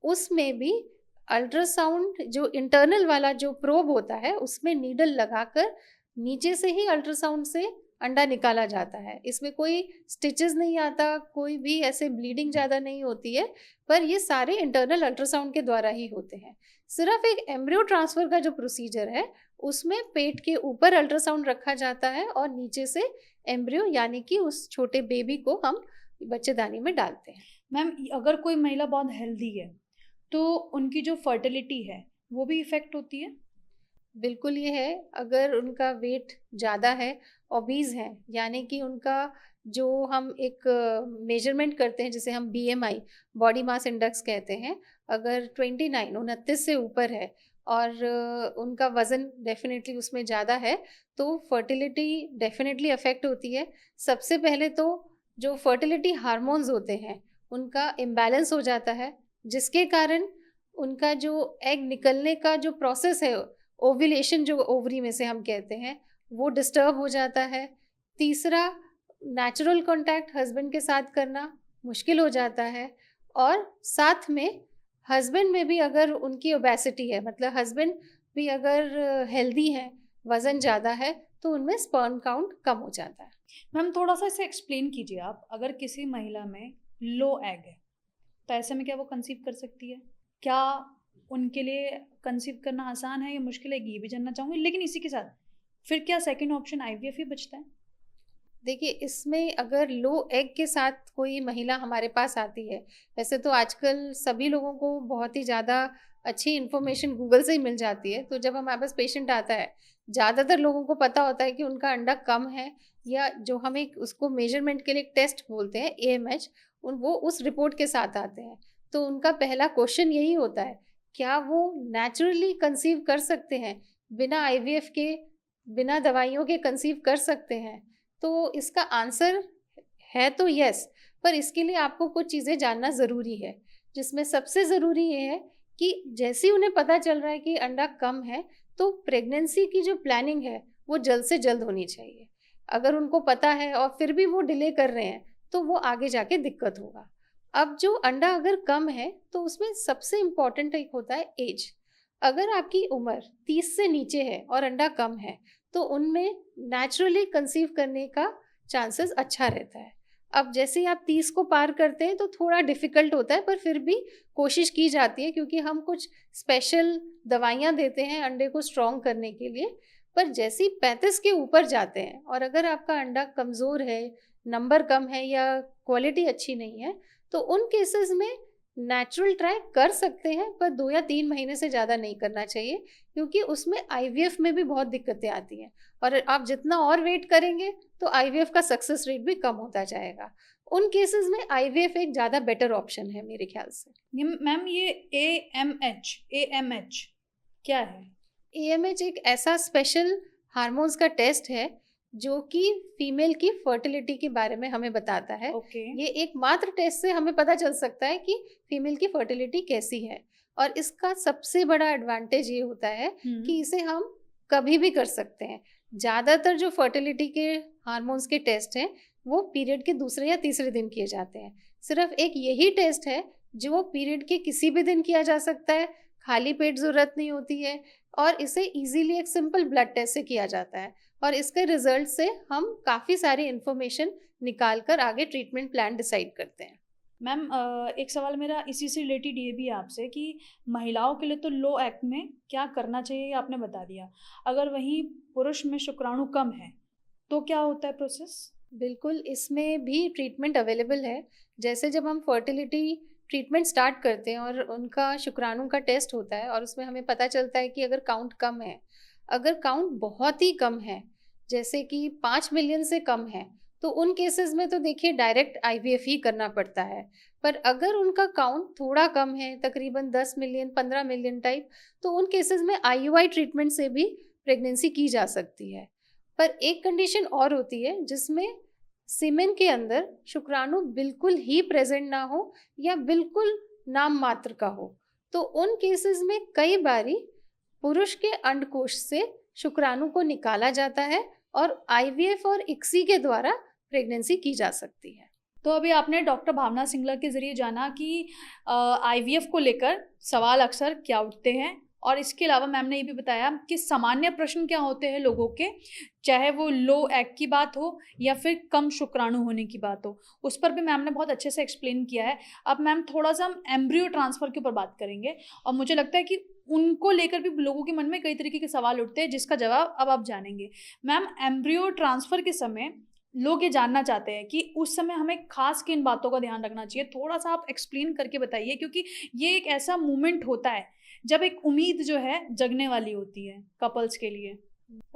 उसमें भी अल्ट्रासाउंड जो इंटरनल वाला जो प्रोब होता है उसमें नीडल लगाकर नीचे से ही अल्ट्रासाउंड से अंडा निकाला जाता है। इसमें कोई स्टिचेस नहीं आता, कोई भी ऐसे ब्लीडिंग ज़्यादा नहीं होती है, पर ये सारे इंटरनल अल्ट्रासाउंड के द्वारा ही होते हैं। सिर्फ एक एम्ब्रियो ट्रांसफ़र का जो प्रोसीजर है उसमें पेट के ऊपर अल्ट्रासाउंड रखा जाता है और नीचे से एम्ब्रियो यानी कि उस छोटे बेबी को हम बच्चेदानी में डालते हैं। मैम अगर कोई महिला बहुत हेल्दी है तो उनकी जो फर्टिलिटी है वो भी इफेक्ट होती है? बिल्कुल ये है, अगर उनका वेट ज़्यादा है, ओबीज़ है, यानी कि उनका जो हम एक मेजरमेंट करते हैं जिसे हम बीएमआई, बॉडी मास इंडेक्स कहते हैं, अगर 29 से ऊपर है और उनका वज़न डेफिनेटली उसमें ज़्यादा है तो फर्टिलिटी डेफिनेटली अफेक्ट होती है। सबसे पहले तो जो फर्टिलिटी हार्मोन्स होते हैं उनका इम्बैलेंस हो जाता है, जिसके कारण उनका जो एग निकलने का जो प्रोसेस है, ओव्यूलेशन जो ओवरी में से हम कहते हैं, वो डिस्टर्ब हो जाता है। तीसरा, नेचुरल कांटेक्ट हस्बैंड के साथ करना मुश्किल हो जाता है और साथ में हस्बैंड में भी अगर उनकी ओबेसिटी है, मतलब हस्बैंड भी अगर हेल्दी है, वज़न ज़्यादा है, तो उनमें स्पर्म काउंट कम हो जाता है। मैम थोड़ा सा इसे एक्सप्लेन कीजिए आप। अगर किसी महिला में लो एग है तो ऐसे में क्या वो कंसीव कर सकती है? क्या उनके लिए कंसीव करना आसान है या मुश्किल है, ये भी जानना चाहूँगी। लेकिन इसी के साथ फिर क्या सेकंड ऑप्शन आईवीएफ ही बचता है? देखिए, इसमें अगर लो एग के साथ कोई महिला हमारे पास आती है, वैसे तो आजकल सभी लोगों को बहुत ही ज़्यादा अच्छी इन्फॉर्मेशन गूगल से ही मिल जाती है। तो जब हमारे पास पेशेंट आता है, ज़्यादातर लोगों को पता होता है कि उनका अंडा कम है, या जो हम एक उसको मेजरमेंट के लिए एक टेस्ट बोलते हैं AMH, वो उस रिपोर्ट के साथ आते हैं। तो उनका पहला क्वेश्चन यही होता है, क्या वो नेचुरली कंसीव कर सकते हैं, बिना आईवीएफ के, बिना दवाइयों के कंसीव कर सकते हैं? तो इसका आंसर है तो यस, पर इसके लिए आपको कुछ चीज़ें जानना ज़रूरी है, जिसमें सबसे ज़रूरी ये है कि जैसे ही उन्हें पता चल रहा है कि अंडा कम है, तो प्रेगनेंसी की जो प्लानिंग है वो जल्द से जल्द होनी चाहिए। अगर उनको पता है और फिर भी वो डिले कर रहे हैं तो वो आगे जाके दिक्कत होगा। अब जो अंडा अगर कम है तो उसमें सबसे इम्पॉर्टेंट एक होता है एज। अगर आपकी उम्र 30 से नीचे है और अंडा कम है तो उनमें नेचुरली कंसीव करने का चांसेस अच्छा रहता है। अब जैसे ही आप 30 को पार करते हैं तो थोड़ा डिफिकल्ट होता है, पर फिर भी कोशिश की जाती है क्योंकि हम कुछ स्पेशल दवाइयाँ देते हैं अंडे को स्ट्रॉन्ग करने के लिए। पर जैसे ही 35 के ऊपर जाते हैं और अगर आपका अंडा कमज़ोर है, नंबर कम है या क्वालिटी अच्छी नहीं है, तो उन केसेस में नेचुरल ट्राई कर सकते हैं, पर 2 या 3 महीने से ज़्यादा नहीं करना चाहिए क्योंकि उसमें आईवीएफ में भी बहुत दिक्कतें आती हैं और आप जितना और वेट करेंगे तो आईवीएफ का सक्सेस रेट भी कम होता जाएगा। उन केसेस में आईवीएफ एक ज़्यादा बेटर ऑप्शन है मेरे ख्याल से। मैम ये एएमएच क्या है? एएमएच एक ऐसा स्पेशल हार्मोन्स का टेस्ट है जो कि फीमेल की फर्टिलिटी के बारे में हमें बताता है। ये एकमात्र टेस्ट से हमें पता चल सकता है कि फीमेल की फर्टिलिटी कैसी है, और इसका सबसे बड़ा एडवांटेज ये होता है कि इसे हम कभी भी कर सकते हैं। ज़्यादातर जो फर्टिलिटी के हार्मोन्स के टेस्ट हैं वो पीरियड के दूसरे या तीसरे दिन किए जाते हैं। सिर्फ एक यही टेस्ट है जो पीरियड के किसी भी दिन किया जा सकता है, खाली पेट ज़रूरत नहीं होती है, और इसे इजीली एक सिंपल ब्लड टेस्ट से किया जाता है, और इसके रिजल्ट से हम काफ़ी सारी इन्फॉर्मेशन निकाल कर आगे ट्रीटमेंट प्लान डिसाइड करते हैं। मैम एक सवाल मेरा इसी से रिलेटेड ये भी आपसे कि महिलाओं के लिए तो लो एक्ट में क्या करना चाहिए आपने बता दिया, अगर वहीं पुरुष में शुक्राणु कम है तो क्या होता है प्रोसेस? बिल्कुल, इसमें भी ट्रीटमेंट अवेलेबल है। जैसे जब हम फर्टिलिटी ट्रीटमेंट स्टार्ट करते हैं और उनका शुक्राणु का टेस्ट होता है और उसमें हमें पता चलता है कि अगर काउंट कम है, अगर काउंट बहुत ही कम है जैसे कि 5 मिलियन से कम है, तो उन केसेस में तो देखिए डायरेक्ट आईवीएफ ही करना पड़ता है। पर अगर उनका काउंट थोड़ा कम है, तकरीबन 10 मिलियन 15 मिलियन टाइप, तो उन केसेस में आईयूआई ट्रीटमेंट से भी प्रेगनेंसी की जा सकती है। पर एक कंडीशन और होती है जिसमें सीमेन के अंदर शुक्राणु बिल्कुल ही प्रेजेंट ना हो या बिल्कुल नाम मात्र का हो, तो उन केसेस में कई बारी पुरुष के अंडकोश से शुक्राणु को निकाला जाता है और आईवीएफ और इक्सी के द्वारा प्रेगनेंसी की जा सकती है। तो अभी आपने डॉक्टर भावना सिंगला के जरिए जाना कि आईवीएफ को लेकर सवाल अक्सर क्या उठते हैं, और इसके अलावा मैम ने ये भी बताया कि सामान्य प्रश्न क्या होते हैं लोगों के, चाहे वो लो एग की बात हो या फिर कम शुक्राणु होने की बात हो, उस पर भी मैम ने बहुत अच्छे से एक्सप्लेन किया है। अब मैम थोड़ा सा हम एम्ब्रियो ट्रांसफ़र के ऊपर बात करेंगे, और मुझे लगता है कि उनको लेकर भी लोगों के मन में कई तरीके के सवाल उठते हैं जिसका जवाब अब आप जानेंगे। मैम एम्ब्रियो ट्रांसफ़र के समय लोग ये जानना चाहते हैं कि उस समय हमें खास किन बातों का ध्यान रखना चाहिए, थोड़ा सा आप एक्सप्लेन करके बताइए, क्योंकि ये एक ऐसा मोमेंट होता है जब एक उम्मीद जो है जगने वाली होती है कपल्स के लिए।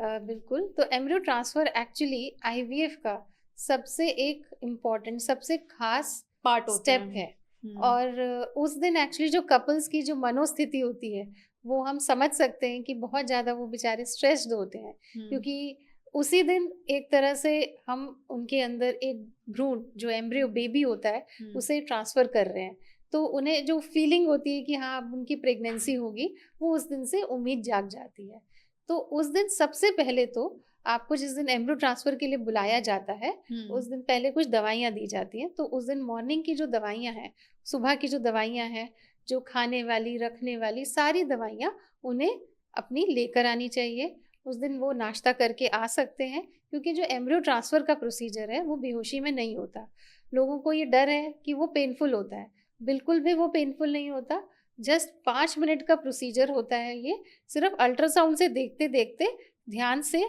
बिल्कुल, तो एम्ब्रियो ट्रांसफ़र एक्चुअली आईवीएफ का सबसे एक इम्पॉर्टेंट, सबसे खास पार्ट स्टेप है। और उस दिन एक्चुअली जो कपल्स की जो मनोस्थिति होती है वो हम समझ सकते हैं कि बहुत ज़्यादा वो बेचारे स्ट्रेस्ड होते हैं, क्योंकि उसी दिन एक तरह से हम उनके अंदर एक भ्रूण जो एम्ब्रियो बेबी होता है उसे ट्रांसफ़र कर रहे हैं, तो उन्हें जो फीलिंग होती है कि हाँ अब उनकी प्रेगनेंसी होगी, वो उस दिन से उम्मीद जाग जाती है। तो उस दिन सबसे पहले तो आपको जिस दिन एम्ब्रियो ट्रांसफ़र के लिए बुलाया जाता है उस दिन पहले कुछ दवाइयाँ दी जाती हैं। तो उस दिन मॉर्निंग की जो दवाइयाँ हैं, सुबह की जो दवाइयाँ हैं, जो खाने वाली रखने वाली सारी दवाइयाँ उन्हें अपनी लेकर आनी चाहिए। उस दिन वो नाश्ता करके आ सकते हैं, क्योंकि जो एम्ब्रियो ट्रांसफ़र का प्रोसीजर है वो बेहोशी में नहीं होता। लोगों को ये डर है कि वो पेनफुल होता है, बिल्कुल भी वो पेनफुल नहीं होता। जस्ट 5 मिनट का प्रोसीजर होता है। ये सिर्फ अल्ट्रासाउंड से देखते देखते ध्यान से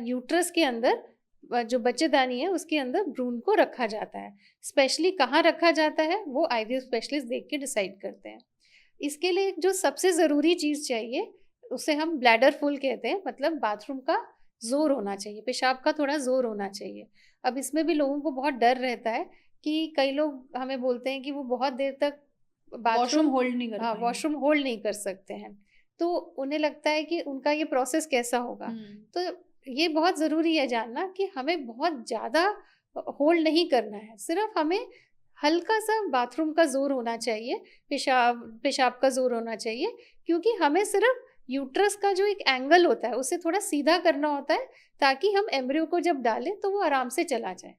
यूट्रस के अंदर जो बच्चेदानी है उसके अंदर भ्रूण को रखा जाता है। स्पेशली कहाँ रखा जाता है वो आईवीएफ स्पेशलिस्ट देख के डिसाइड करते हैं। इसके लिए जो सबसे ज़रूरी चीज़ चाहिए उसे हम ब्लैडर फुल कहते हैं, मतलब बाथरूम का ज़ोर होना चाहिए, पेशाब का थोड़ा ज़ोर होना चाहिए। अब इसमें भी लोगों को बहुत डर रहता है कि कई लोग हमें बोलते हैं कि वो बहुत देर तक वॉशरूम होल्ड नहीं कर हाँ वॉशरूम होल्ड नहीं कर सकते हैं, तो उन्हें लगता है कि उनका ये प्रोसेस कैसा होगा। तो ये बहुत ज़रूरी है जानना कि हमें बहुत ज़्यादा होल्ड नहीं करना है, सिर्फ हमें हल्का सा बाथरूम का ज़ोर होना चाहिए, पेशाब का ज़ोर होना चाहिए, क्योंकि हमें सिर्फ यूट्रस का जो एक एंगल होता है उसे थोड़ा सीधा करना होता है ताकि हम एम्ब्रियो को जब डालें तो वो आराम से चला जाए।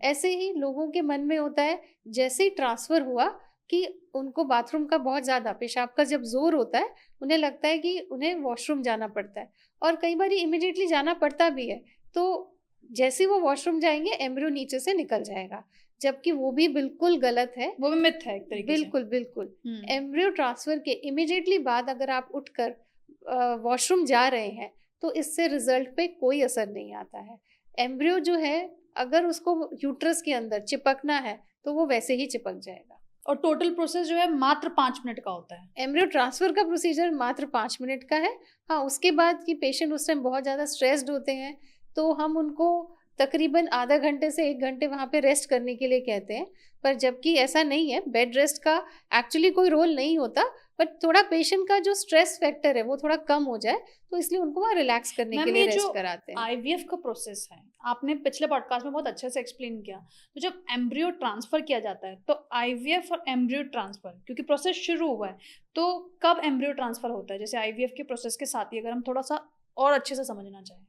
ऐसे ही लोगों के मन में होता है, जैसे ही ट्रांसफर हुआ कि उनको बाथरूम का बहुत ज़्यादा, पेशाब का जब जोर होता है, उन्हें लगता है कि उन्हें वॉशरूम जाना पड़ता है, और कई बार इमिडिएटली जाना पड़ता भी है। तो जैसे ही वो वॉशरूम जाएंगे एम्ब्रियो नीचे से निकल जाएगा, जबकि वो भी बिल्कुल गलत है, वो भी मिथ है एक तरीके से। बिल्कुल बिल्कुल। एम्ब्रियो ट्रांसफर के इमिडिएटली बाद अगर आप उठकर वॉशरूम जा रहे हैं तो इससे रिजल्ट पे कोई असर नहीं आता है। एम्ब्रियो जो है अगर उसको यूट्रस के अंदर चिपकना है तो वो वैसे ही चिपक जाएगा। और टोटल प्रोसेस जो है मात्र 5 मिनट का होता है। एम्ब्रियो ट्रांसफर का प्रोसीजर मात्र 5 मिनट का है। हाँ, उसके बाद की पेशेंट उस टाइम बहुत ज़्यादा स्ट्रेस्ड होते हैं तो हम उनको तकरीबन आधा घंटे से 1 घंटे वहाँ पे रेस्ट करने के लिए कहते हैं, पर जबकि ऐसा नहीं है, बेड रेस्ट का एक्चुअली कोई रोल नहीं होता, बट थोड़ा पेशेंट का जो स्ट्रेस फैक्टर है वो थोड़ा कम हो जाए तो इसलिए उनको वहाँ रिलैक्स करने के लिए रेस्ट कराते हैं। आईवीएफ का प्रोसेस है, आपने पिछले पॉडकास्ट में बहुत अच्छे से एक्सप्लेन किया। तो जब एम्ब्रियो ट्रांसफर किया जाता है तो आईवीएफ और एम्ब्रियो ट्रांसफर, क्योंकि प्रोसेस शुरू हुआ है, तो कब एम्ब्रियो ट्रांसफर होता है, जैसे आईवीएफ के प्रोसेस के साथ ही, अगर हम थोड़ा सा और अच्छे से समझना चाहें।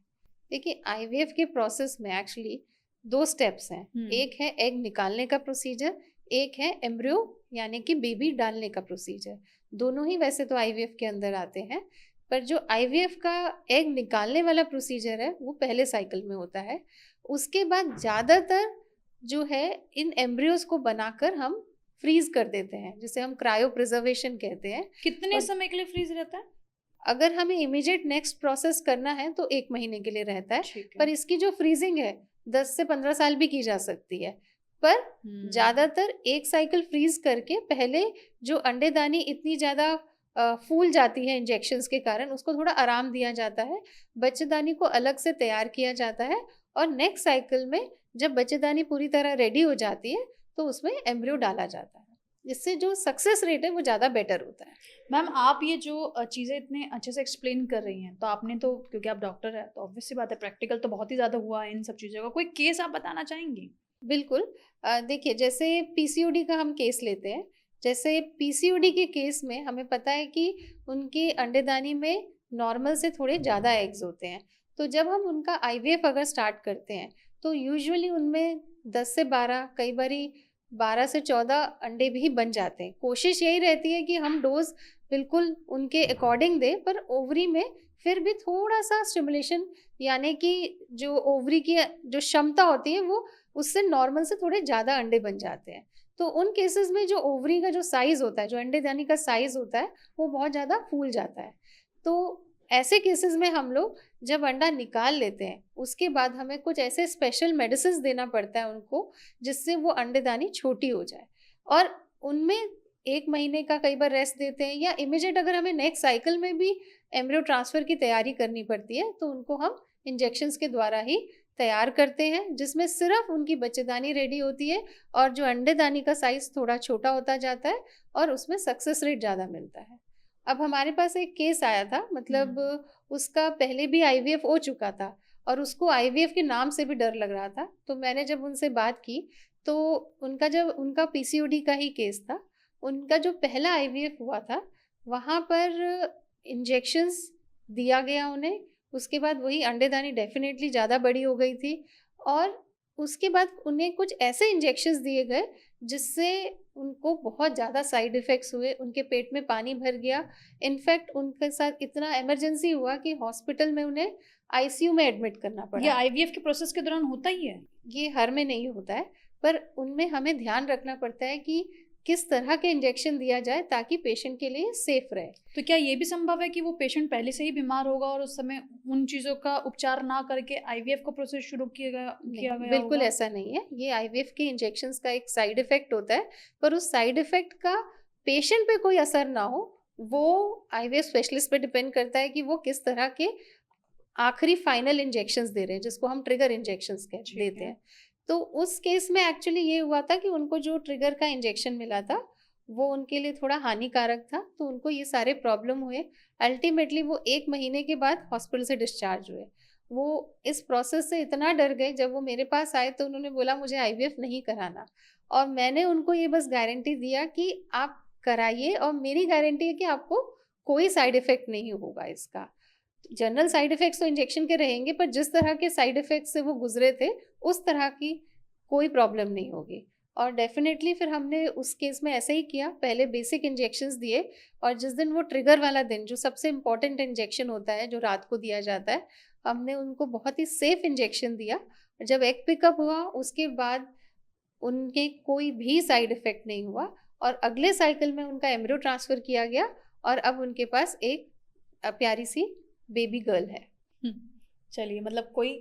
देखिए, आईवीएफ के प्रोसेस में एक्चुअली 2 स्टेप्स हैं। एक है एग निकालने का प्रोसीजर, एक है एम्ब्रियो यानी कि बेबी डालने का प्रोसीजर। दोनों ही वैसे तो आईवीएफ के अंदर आते हैं, पर जो आईवीएफ का एग निकालने वाला प्रोसीजर है वो पहले साइकिल में होता है। उसके बाद ज़्यादातर जो है इन एम्ब्रियोज को बनाकर हम फ्रीज कर देते हैं, जिसे हम क्रायो प्रिजर्वेशन कहते हैं। कितने समय के लिए फ्रीज रहता है? अगर हमें इमीडिएट नेक्स्ट प्रोसेस करना है तो 1 महीने के लिए रहता है, पर इसकी जो फ्रीजिंग है 10 से 15 साल भी की जा सकती है। पर ज़्यादातर एक साइकिल फ्रीज करके पहले जो अंडेदानी इतनी ज़्यादा फूल जाती है इंजेक्शंस के कारण, उसको थोड़ा आराम दिया जाता है, बच्चेदानी को अलग से तैयार किया जाता है, और नेक्स्ट साइकिल में जब बच्चेदानी पूरी तरह रेडी हो जाती है तो उसमें एम्ब्रियो डाला जाता है। इससे जो सक्सेस रेट है वो ज़्यादा बेटर होता है। मैम, आप ये जो चीज़ें इतने अच्छे से एक्सप्लेन कर रही हैं, तो आपने तो, क्योंकि आप डॉक्टर है तो ऑब्वियस सी बात है प्रैक्टिकल तो बहुत ही ज़्यादा हुआ है इन सब चीज़ों का। कोई केस आप बताना चाहेंगी? बिल्कुल। देखिए, जैसे पीसीओडी का हम केस लेते हैं, जैसे पीसीओडी के केस में हमें पता है कि उनके अंडेदानी में नॉर्मल से थोड़े ज़्यादा एग्स होते हैं, तो जब हम उनका आईवीएफ अगर स्टार्ट करते हैं तो यूजुअली उनमें 10 से 12, कई बारी 12 से 14 अंडे भी बन जाते हैं। कोशिश यही रहती है कि हम डोज बिल्कुल उनके अकॉर्डिंग दें, पर ओवरी में फिर भी थोड़ा सा स्टिमुलेशन, यानी कि जो ओवरी की जो क्षमता होती है वो उससे नॉर्मल से थोड़े ज़्यादा अंडे बन जाते हैं। तो उन केसेस में जो ओवरी का जो साइज़ होता है, जो अंडेदानी का साइज़ होता है, वो बहुत ज़्यादा फूल जाता है। तो ऐसे केसेस में हम लोग जब अंडा निकाल लेते हैं उसके बाद हमें कुछ ऐसे स्पेशल मेडिसिन देना पड़ता है उनको, जिससे वो अंडेदानी छोटी हो जाए, और उनमें 1 महीने का कई बार रेस्ट देते हैं, या इमीडिएट अगर हमें नेक्स्ट साइकिल में भी एम्ब्रियो ट्रांसफ़र की तैयारी करनी पड़ती है तो उनको हम इंजेक्शंस के द्वारा ही तैयार करते हैं, जिसमें सिर्फ उनकी बच्चेदानी रेडी होती है और जो अंडेदानी का साइज़ थोड़ा छोटा होता जाता है और उसमें सक्सेस रेट ज़्यादा मिलता है। अब हमारे पास एक केस आया था, मतलब उसका पहले भी आईवीएफ हो चुका था और उसको आईवीएफ के नाम से भी डर लग रहा था, तो मैंने जब उनसे बात की तो उनका पीसीओडी का ही केस था। उनका जो पहला आईवीएफ हुआ था वहाँ पर इंजेक्शंस दिया गया उन्हें, उसके बाद वही अंडेदानी डेफिनेटली ज़्यादा बड़ी हो गई थी, और उसके बाद उन्हें कुछ ऐसे इंजेक्शंस दिए गए जिससे उनको बहुत ज़्यादा साइड इफ़ेक्ट्स हुए, उनके पेट में पानी भर गया। इनफैक्ट उनके साथ इतना इमरजेंसी हुआ कि हॉस्पिटल में उन्हें आईसीयू में एडमिट करना पड़ा। ये आईवीएफ के प्रोसेस के दौरान होता ही है? ये हर में नहीं होता है, पर उनमें हमें ध्यान रखना पड़ता है कि किस तरह के इंजेक्शन दिया जाए ताकि पेशेंट के लिए सेफ रहे। तो क्या ये भी संभव है कि वो पेशेंट पहले से ही बीमार होगा और उस समय उन चीज़ों का उपचार ना करके आईवीएफ का प्रोसेस शुरू किया गया? बिल्कुल ऐसा नहीं है। ये आईवीएफ के इंजेक्शंस का एक साइड इफेक्ट होता है, पर उस साइड इफेक्ट का पेशेंट पे कोई असर ना हो वो आईवीएफ स्पेशलिस्ट पे डिपेंड करता है कि वो किस तरह के आखिरी फाइनल इंजेक्शंस दे रहे हैं, जिसको हम ट्रिगर इंजेक्शंस देते हैं। तो उस केस में एक्चुअली ये हुआ था कि उनको जो ट्रिगर का इंजेक्शन मिला था वो उनके लिए थोड़ा हानिकारक था, तो उनको ये सारे प्रॉब्लम हुए। अल्टीमेटली वो 1 महीने के बाद हॉस्पिटल से डिस्चार्ज हुए। वो इस प्रोसेस से इतना डर गए, जब वो मेरे पास आए तो उन्होंने बोला मुझे आईवीएफ नहीं कराना, और मैंने उनको ये बस गारंटी दिया कि आप कराइए, और मेरी गारंटी है कि आपको कोई साइड इफेक्ट नहीं होगा इसका। जनरल साइड इफेक्ट्स तो इंजेक्शन के रहेंगे, पर जिस तरह के साइड इफेक्ट्स से वो गुजरे थे उस तरह की कोई प्रॉब्लम नहीं होगी। और डेफिनेटली फिर हमने उस केस में ऐसे ही किया, पहले बेसिक इंजेक्शंस दिए, और जिस दिन वो ट्रिगर वाला दिन, जो सबसे इम्पोर्टेंट इंजेक्शन होता है जो रात को दिया जाता है, हमने उनको बहुत ही सेफ इंजेक्शन दिया। जब एग पिकअप हुआ उसके बाद उनके कोई भी साइड इफेक्ट नहीं हुआ, और अगले साइकिल में उनका एम्ब्रियो ट्रांसफ़र किया गया, और अब उनके पास एक प्यारी सी बेबी गर्ल है। चलिए, मतलब कोई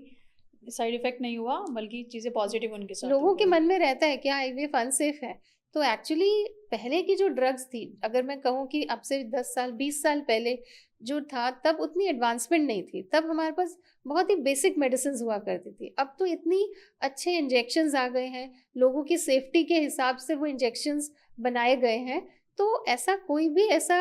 साइड इफेक्ट नहीं हुआ, बल्कि चीज़ें पॉजिटिव उनके साथ लोगों हो के गई। मन में रहता है कि आईवीएफ अनसेफ है, तो एक्चुअली पहले की जो ड्रग्स थी, अगर मैं कहूँ कि अब से 10 साल 20 साल पहले जो था, तब उतनी एडवांसमेंट नहीं थी। तब हमारे पास बहुत ही बेसिक मेडिसिन हुआ करती थी। अब तो इतनी अच्छे इंजेक्शंस आ गए हैं, लोगों की सेफ्टी के हिसाब से वो इंजेक्शंस बनाए गए हैं, तो ऐसा कोई भी ऐसा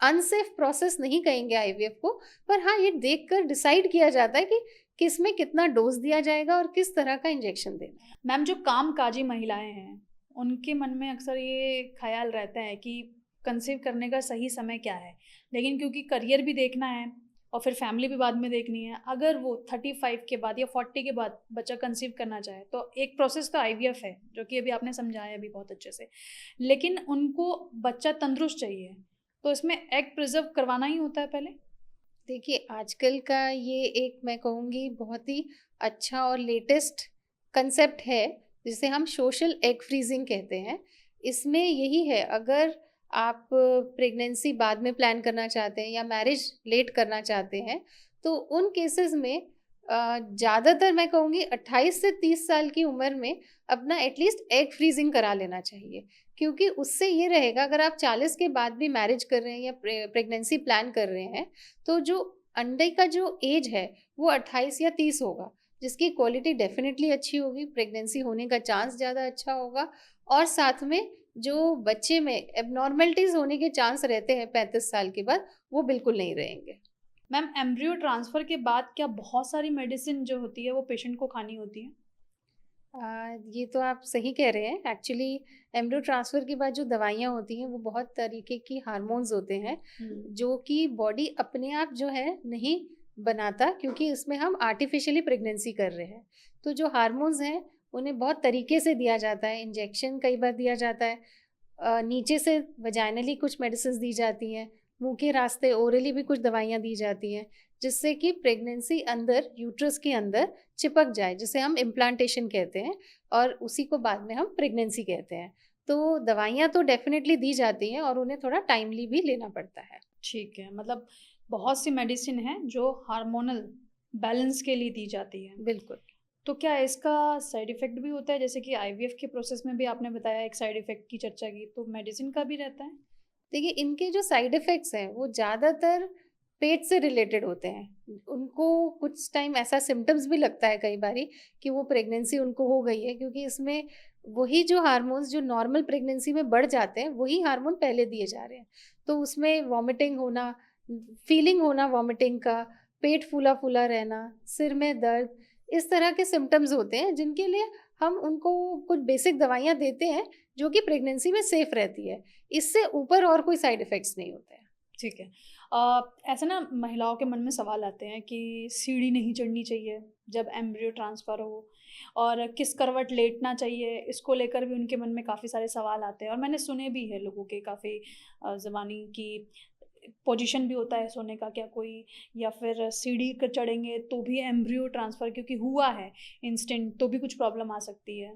अनसेफ प्रोसेस नहीं कहेंगे आईवीएफ को। पर हाँ, ये देखकर डिसाइड किया जाता है कि किस में कितना डोज दिया जाएगा और किस तरह का इंजेक्शन देना है। मैम, जो कामकाजी महिलाएं हैं उनके मन में अक्सर ये ख्याल रहता है कि कंसीव करने का सही समय क्या है, लेकिन क्योंकि करियर भी देखना है और फिर फैमिली भी बाद में देखनी है, अगर वो 35 के बाद या 40 के बाद बच्चा कंसीव करना चाहे तो एक प्रोसेस तो आईवीएफ है, जो कि अभी आपने समझाया भी बहुत अच्छे से, लेकिन उनको बच्चा तंदुरुस्त चाहिए, तो इसमें एग प्रिजर्व करवाना ही होता है पहले। देखिए, आजकल का ये एक, मैं कहूँगी, बहुत ही अच्छा और लेटेस्ट कंसेप्ट है, जिसे हम सोशल एग फ्रीजिंग कहते हैं। इसमें यही है, अगर आप प्रेगनेंसी बाद में प्लान करना चाहते हैं या मैरिज लेट करना चाहते हैं, तो उन केसेस में ज़्यादातर मैं कहूँगी 28 से 30 साल की उम्र में अपना एटलीस्ट एग फ्रीजिंग करा लेना चाहिए, क्योंकि उससे ये रहेगा, अगर आप 40 के बाद भी मैरिज कर रहे हैं या प्रेगनेंसी प्लान कर रहे हैं, तो जो अंडे का जो एज है वो 28 या 30 होगा, जिसकी क्वालिटी डेफिनेटली अच्छी होगी, प्रेगनेंसी होने का चांस ज़्यादा अच्छा होगा, और साथ में जो बच्चे में एबनॉर्मलिटीज़ होने के चांस रहते हैं 35 साल के बाद, वो बिल्कुल नहीं रहेंगे। मैम, एम्ब्रियो ट्रांसफ़र के बाद क्या बहुत सारी मेडिसिन जो होती है वो पेशेंट को खानी होती है? ये तो आप सही कह रहे हैं। एक्चुअली एम्ब्रियो ट्रांसफ़र के बाद जो दवाइयाँ होती हैं वो बहुत तरीके की हार्मोन्स होते हैं, जो कि बॉडी अपने आप जो है नहीं बनाता, क्योंकि इसमें हम आर्टिफिशियली प्रेगनेंसी कर रहे हैं। तो जो हार्मोन्स हैं उन्हें बहुत तरीके से दिया जाता है, इंजेक्शन कई बार दिया जाता है, नीचे से वजाइनली कुछ मेडिसिन दी जाती हैं, मुंह के रास्ते ओरली भी कुछ दवाइयाँ दी जाती हैं, जिससे कि प्रेगनेंसी अंदर यूट्रस के अंदर चिपक जाए, जिसे हम इम्प्लांटेशन कहते हैं, और उसी को बाद में हम प्रेगनेंसी कहते हैं। तो दवाइयाँ तो डेफिनेटली दी जाती हैं, और उन्हें थोड़ा टाइमली भी लेना पड़ता है। ठीक है, मतलब बहुत सी मेडिसिन हैं जो हार्मोनल बैलेंस के लिए दी जाती है। बिल्कुल। तो क्या इसका साइड इफ़ेक्ट भी होता है? जैसे कि आईवीएफ के प्रोसेस में भी आपने बताया एक साइड इफ़ेक्ट की चर्चा की, तो मेडिसिन का भी रहता है? देखिए, इनके जो साइड इफ़ेक्ट्स हैं वो ज़्यादातर पेट से रिलेटेड होते हैं। उनको कुछ टाइम ऐसा सिम्पटम्स भी लगता है कई बारी कि वो प्रेगनेंसी उनको हो गई है, क्योंकि इसमें वही जो हार्मोन्स जो नॉर्मल प्रेगनेंसी में बढ़ जाते हैं, वही हार्मोन पहले दिए जा रहे हैं। तो उसमें वॉमिटिंग होना, फीलिंग होना वॉमिटिंग का, पेट फूला-फूला रहना, सिर में दर्द, इस तरह के सिम्पटम्स होते हैं, जिनके लिए हम उनको कुछ बेसिक दवाइयाँ देते हैं, जो कि प्रेगनेंसी में सेफ रहती है। इससे ऊपर और कोई साइड इफ़ेक्ट्स नहीं होते हैं। ठीक है। ऐसा ना महिलाओं के मन में सवाल आते हैं कि सीढ़ी नहीं चढ़नी चाहिए जब एम्ब्रियो ट्रांसफ़र हो, और किस करवट लेटना चाहिए, इसको लेकर भी उनके मन में काफ़ी सारे सवाल आते हैं, और मैंने सुने भी है लोगों के काफ़ी ज़बानी की पोजीशन भी होता है सोने का क्या कोई, या फिर सीढ़ी कर चढ़ेंगे तो भी एम्ब्रियो ट्रांसफ़र क्योंकि हुआ है इंस्टेंट तो भी कुछ प्रॉब्लम आ सकती है।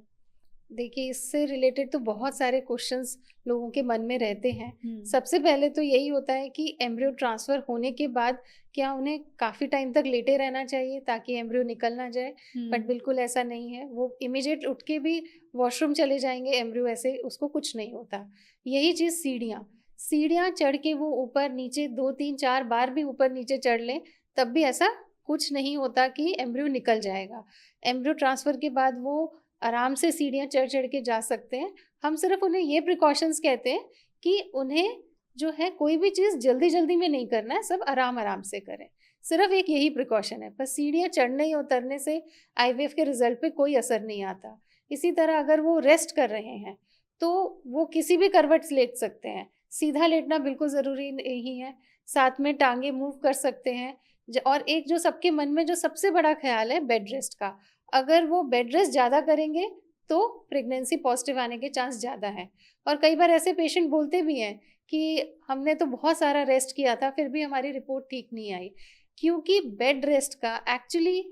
देखिए, इससे रिलेटेड तो बहुत सारे क्वेश्चंस लोगों के मन में रहते हैं। सबसे पहले तो यही होता है कि एम्ब्रियो ट्रांसफ़र होने के बाद क्या उन्हें काफ़ी टाइम तक लेटे रहना चाहिए ताकि एम्ब्रियो निकल ना जाए? बट बिल्कुल ऐसा नहीं है। वो इमीडिएट उठ के भी वॉशरूम चले जाएँगे, एम्ब्रियो ऐसे उसको कुछ नहीं होता। यही चीज़ सीढ़ियाँ चढ़ के वो ऊपर नीचे 2, 3, 4 बार भी ऊपर नीचे चढ़ लें, तब भी ऐसा कुछ नहीं होता कि एम्ब्रियो निकल जाएगा। एम्ब्रियो ट्रांसफ़र के बाद वो आराम से सीढ़ियाँ चढ़ के जा सकते हैं। हम सिर्फ उन्हें ये प्रिकॉशंस कहते हैं कि उन्हें जो है कोई भी चीज़ जल्दी-जल्दी में नहीं करना है, सब आराम-आराम से करें। सिर्फ एक यही प्रिकॉशन है, बस सीढ़ियाँ चढ़ने या उतरने से आईवीएफ के रिज़ल्ट पे कोई असर नहीं आता। इसी तरह अगर वो रेस्ट कर रहे हैं, तो वो किसी भी करवट से लेट सकते हैं। सीधा लेटना बिल्कुल ज़रूरी नहीं है, साथ में टांगे मूव कर सकते हैं। और एक जो सबके मन में जो सबसे बड़ा ख्याल है बेड रेस्ट का, अगर वो बेड रेस्ट ज़्यादा करेंगे तो प्रेगनेंसी पॉजिटिव आने के चांस ज़्यादा हैं। और कई बार ऐसे पेशेंट बोलते भी हैं कि हमने तो बहुत सारा रेस्ट किया था फिर भी हमारी रिपोर्ट ठीक नहीं आई, क्योंकि बेड रेस्ट का एक्चुअली